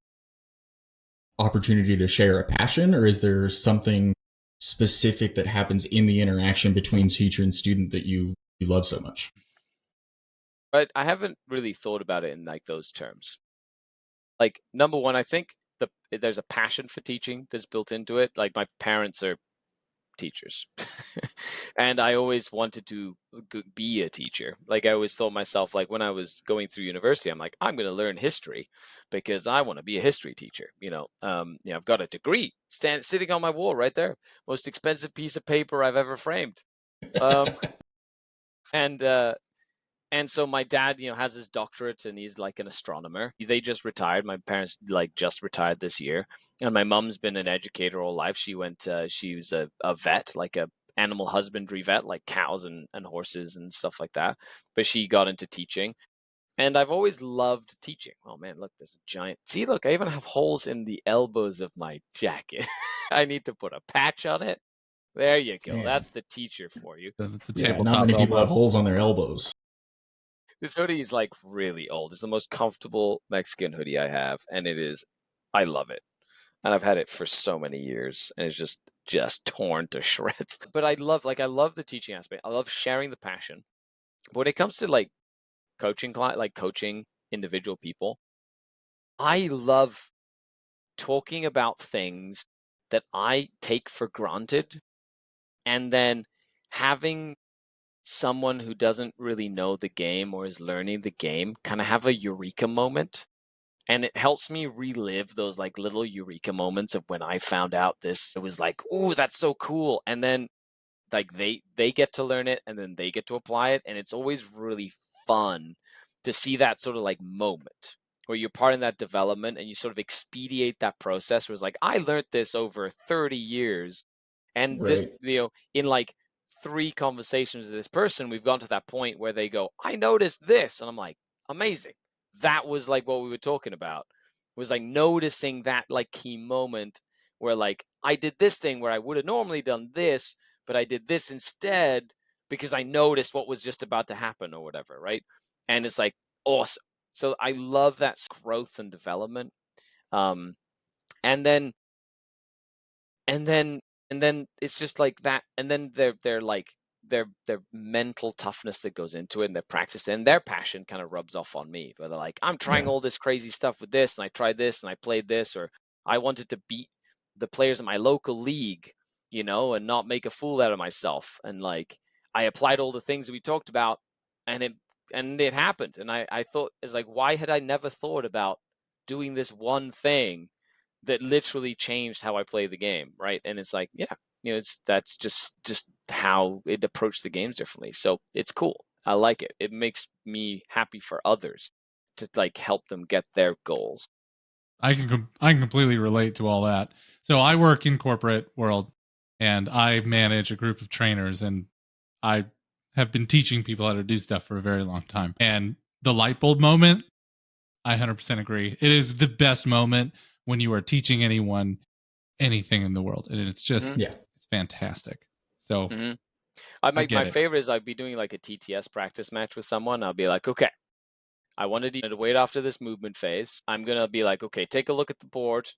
Speaker 2: opportunity to share a passion, or is there something specific that happens in the interaction between teacher and student that you love so much?
Speaker 3: But I haven't really thought about it in like those terms. Like number one, I think there's a passion for teaching that's built into it. Like my parents are teachers, and I always wanted to be a teacher. Like I always thought myself, like when I was going through university, I'm like, I'm going to learn history because I want to be a history teacher. I've got a degree sitting on my wall right there, most expensive piece of paper I've ever framed. Um, and and so my dad, has his doctorate and he's like an astronomer. They just retired. My parents like just retired this year. And my mom's been an educator all life. She was a vet, like a animal husbandry vet, like cows and horses and stuff like that. But she got into teaching. And I've always loved teaching. Oh man, look, there's a giant. See, look, I even have holes in the elbows of my jacket. I need to put a patch on it. There you go.
Speaker 2: Man.
Speaker 3: That's the teacher for you.
Speaker 1: It's a
Speaker 2: Yeah,
Speaker 1: tabletop
Speaker 2: not many people
Speaker 1: elbow.
Speaker 2: have holes on their elbows.
Speaker 3: This hoodie is like really old. It's the most comfortable Mexican hoodie I have, and I love it. And I've had it for so many years, and it's just torn to shreds. But I love the teaching aspect. I love sharing the passion. But when it comes to like coaching individual people, I love talking about things that I take for granted, and then having someone who doesn't really know the game or is learning the game kind of have a eureka moment. And it helps me relive those like little eureka moments of when I found out this. It was like, oh, that's so cool. And then like they get to learn it and then they get to apply it. And it's always really fun to see that sort of like moment where you're part in that development and you sort of expedite that process where it's like, I learned this over 30 years. And this,
Speaker 2: Right.
Speaker 3: in like 3 conversations with this person, we've gone to that point where they go, I noticed this. And I'm like, amazing. That was like what we were talking about. Was like noticing that like key moment where like I did this thing where I would have normally done this, but I did this instead because I noticed what was just about to happen or whatever, right? And it's like awesome. So I love that growth and development. Um, and then and then and then it's just like that, and then they're like their mental toughness that goes into it and their practice and their passion kind of rubs off on me, where they're like, I'm trying
Speaker 2: Yeah.
Speaker 3: all this crazy stuff with this and I tried this and I played this, or I wanted to beat the players in my local league, and not make a fool out of myself, and like I applied all the things that we talked about, and it happened, and I thought, it's like, why had I never thought about doing this one thing that literally changed how I play the game, right? And it's like, yeah, that's just how it approached the games differently. So it's cool. I like it. It makes me happy for others to like help them get their goals.
Speaker 1: I can completely relate to all that. So I work in corporate world and I manage a group of trainers, and I have been teaching people how to do stuff for a very long time. And the light bulb moment, I 100% agree. It is the best moment when you are teaching anyone anything in the world, and it's just
Speaker 3: Mm-hmm.
Speaker 2: Yeah.
Speaker 1: it's fantastic. So
Speaker 3: Mm-hmm.
Speaker 1: I get
Speaker 3: My
Speaker 1: it.
Speaker 3: favorite is I'd be doing like a TTS practice match with someone. I'll be like, okay, I wanted you to wait after this movement phase. I'm gonna be like, okay, take a look at the board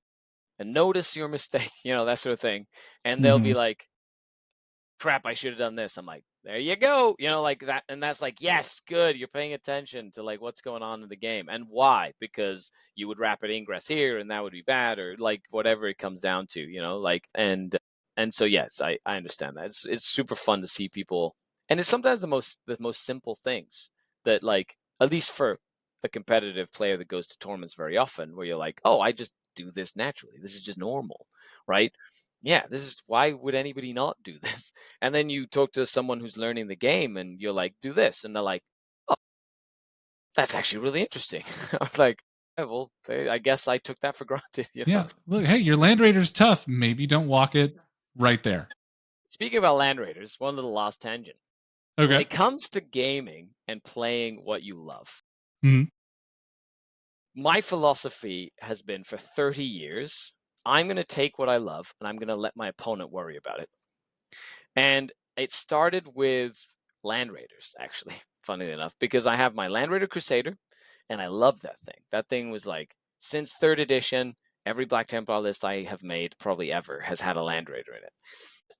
Speaker 3: and notice your mistake, that sort of thing. And they'll be
Speaker 2: Mhm.
Speaker 3: like, crap, I should have done this. I'm like, there you go. Like that. And that's like, yes, good. You're paying attention to like what's going on in the game and why, because you would rapid ingress here and that would be bad, or like whatever it comes down to, like, and so, yes, I understand that. It's super fun to see people. And it's sometimes the most simple things that like, at least for a competitive player that goes to tournaments very often, where you're like, oh, I just do this naturally. This is just normal. Right. Yeah, this is, why would anybody not do this? And then you talk to someone who's learning the game and you're like, do this. And they're like, oh, that's actually really interesting. I'm like, yeah, well, I guess I took that for granted.
Speaker 1: Yeah. Look, hey, your land raider's tough. Maybe don't walk it right there.
Speaker 3: Speaking about land raiders, one little last tangent. When
Speaker 1: Okay.
Speaker 3: it comes to gaming and playing what you love,
Speaker 1: Mhm.
Speaker 3: my philosophy has been for 30 years, I'm going to take what I love and I'm going to let my opponent worry about it. And it started with Land Raiders, actually, funnily enough, because I have my Land Raider Crusader, and I love that thing. That thing was like, since 3rd edition, every Black Templar list I have made, probably ever, has had a Land Raider in it.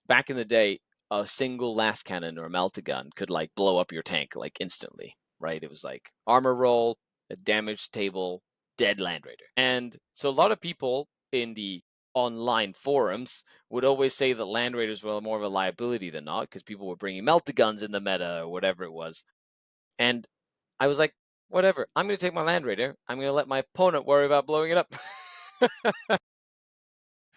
Speaker 3: Back in the day, a single last cannon or a melta-gun could like blow up your tank like instantly, right? It was like armor roll, a damage table, dead Land Raider. And so a lot of people in the online forums would always say that Land Raiders were more of a liability than not because people were bringing melta-guns in the meta or whatever it was. And I was like, whatever, I'm going to take my Land Raider. I'm going to let my opponent worry about blowing it up.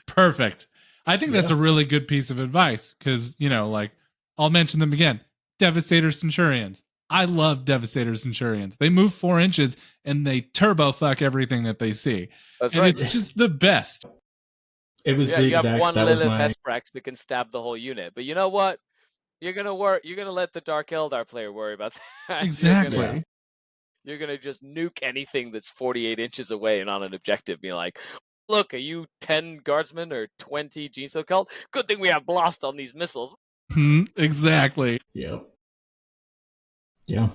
Speaker 1: Perfect. I think that's
Speaker 2: Yeah.
Speaker 1: a really good piece of advice because, like, I'll mention them again. Devastator Centurions. I love Devastator Centurions. They move 4 inches and they turbo fuck everything that they see.
Speaker 3: That's
Speaker 1: and
Speaker 3: right.
Speaker 1: it's just the best.
Speaker 2: It was
Speaker 3: Yeah,
Speaker 2: the
Speaker 3: you have
Speaker 2: exact.
Speaker 3: one
Speaker 2: That was
Speaker 3: Lilith
Speaker 2: my.
Speaker 3: Hesprax that can stab the whole unit. But you know what? You're gonna let the Dark Eldar player worry about that.
Speaker 1: Exactly.
Speaker 3: You're gonna just nuke anything that's 48 inches away and on an objective. Be like, look, are you 10 guardsmen or 20 Genso Cult? Good thing we have blast on these missiles.
Speaker 1: Exactly.
Speaker 2: Yep. Yeah.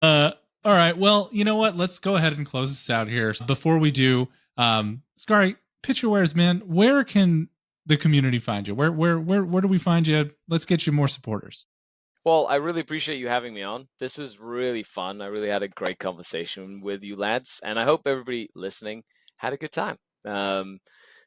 Speaker 1: All right. Well, you know what? Let's go ahead and close this out here. Before we do, Scary, Picture Wares, man, where can the community find you? Where do we find you? Let's get you more supporters.
Speaker 3: Well, I really appreciate you having me on. This was really fun. I really had a great conversation with you lads, and I hope everybody listening had a good time.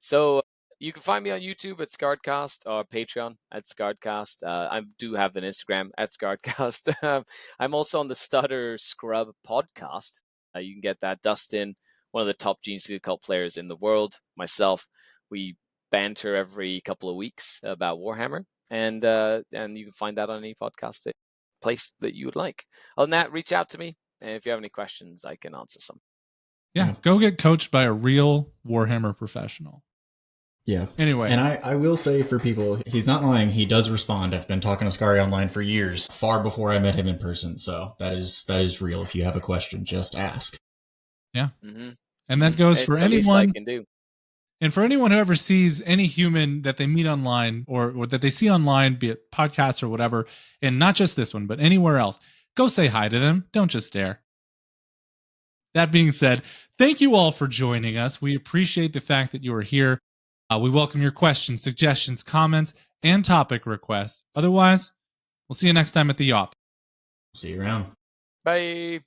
Speaker 3: So you can find me on YouTube at Scarredcast or Patreon at Scarredcast. I do have an Instagram at Scarredcast. I'm also on the Stutter Scrub podcast. You can get that. Dustin, one of the top Gene Cult players in the world, myself, we banter every couple of weeks about Warhammer. And you can find that on any podcast place that you would like. Other than that, reach out to me, and if you have any questions, I can answer some.
Speaker 1: Yeah, go get coached by a real Warhammer professional.
Speaker 2: Yeah.
Speaker 1: Anyway.
Speaker 2: And I will say for people, he's not lying. He does respond. I've been talking to Scary online for years, far before I met him in person. So that is real. If you have a question, just ask.
Speaker 1: Yeah. Mm-hmm. And that goes for anyone.
Speaker 3: It's the least I can do.
Speaker 1: And for anyone who ever sees any human that they meet online or that they see online, be it podcasts or whatever, and not just this one, but anywhere else, go say hi to them. Don't just stare. That being said, thank you all for joining us. We appreciate the fact that you are here. We welcome your questions, suggestions, comments, and topic requests. Otherwise, we'll see you next time at the YAWP.
Speaker 2: See you around.
Speaker 3: Bye.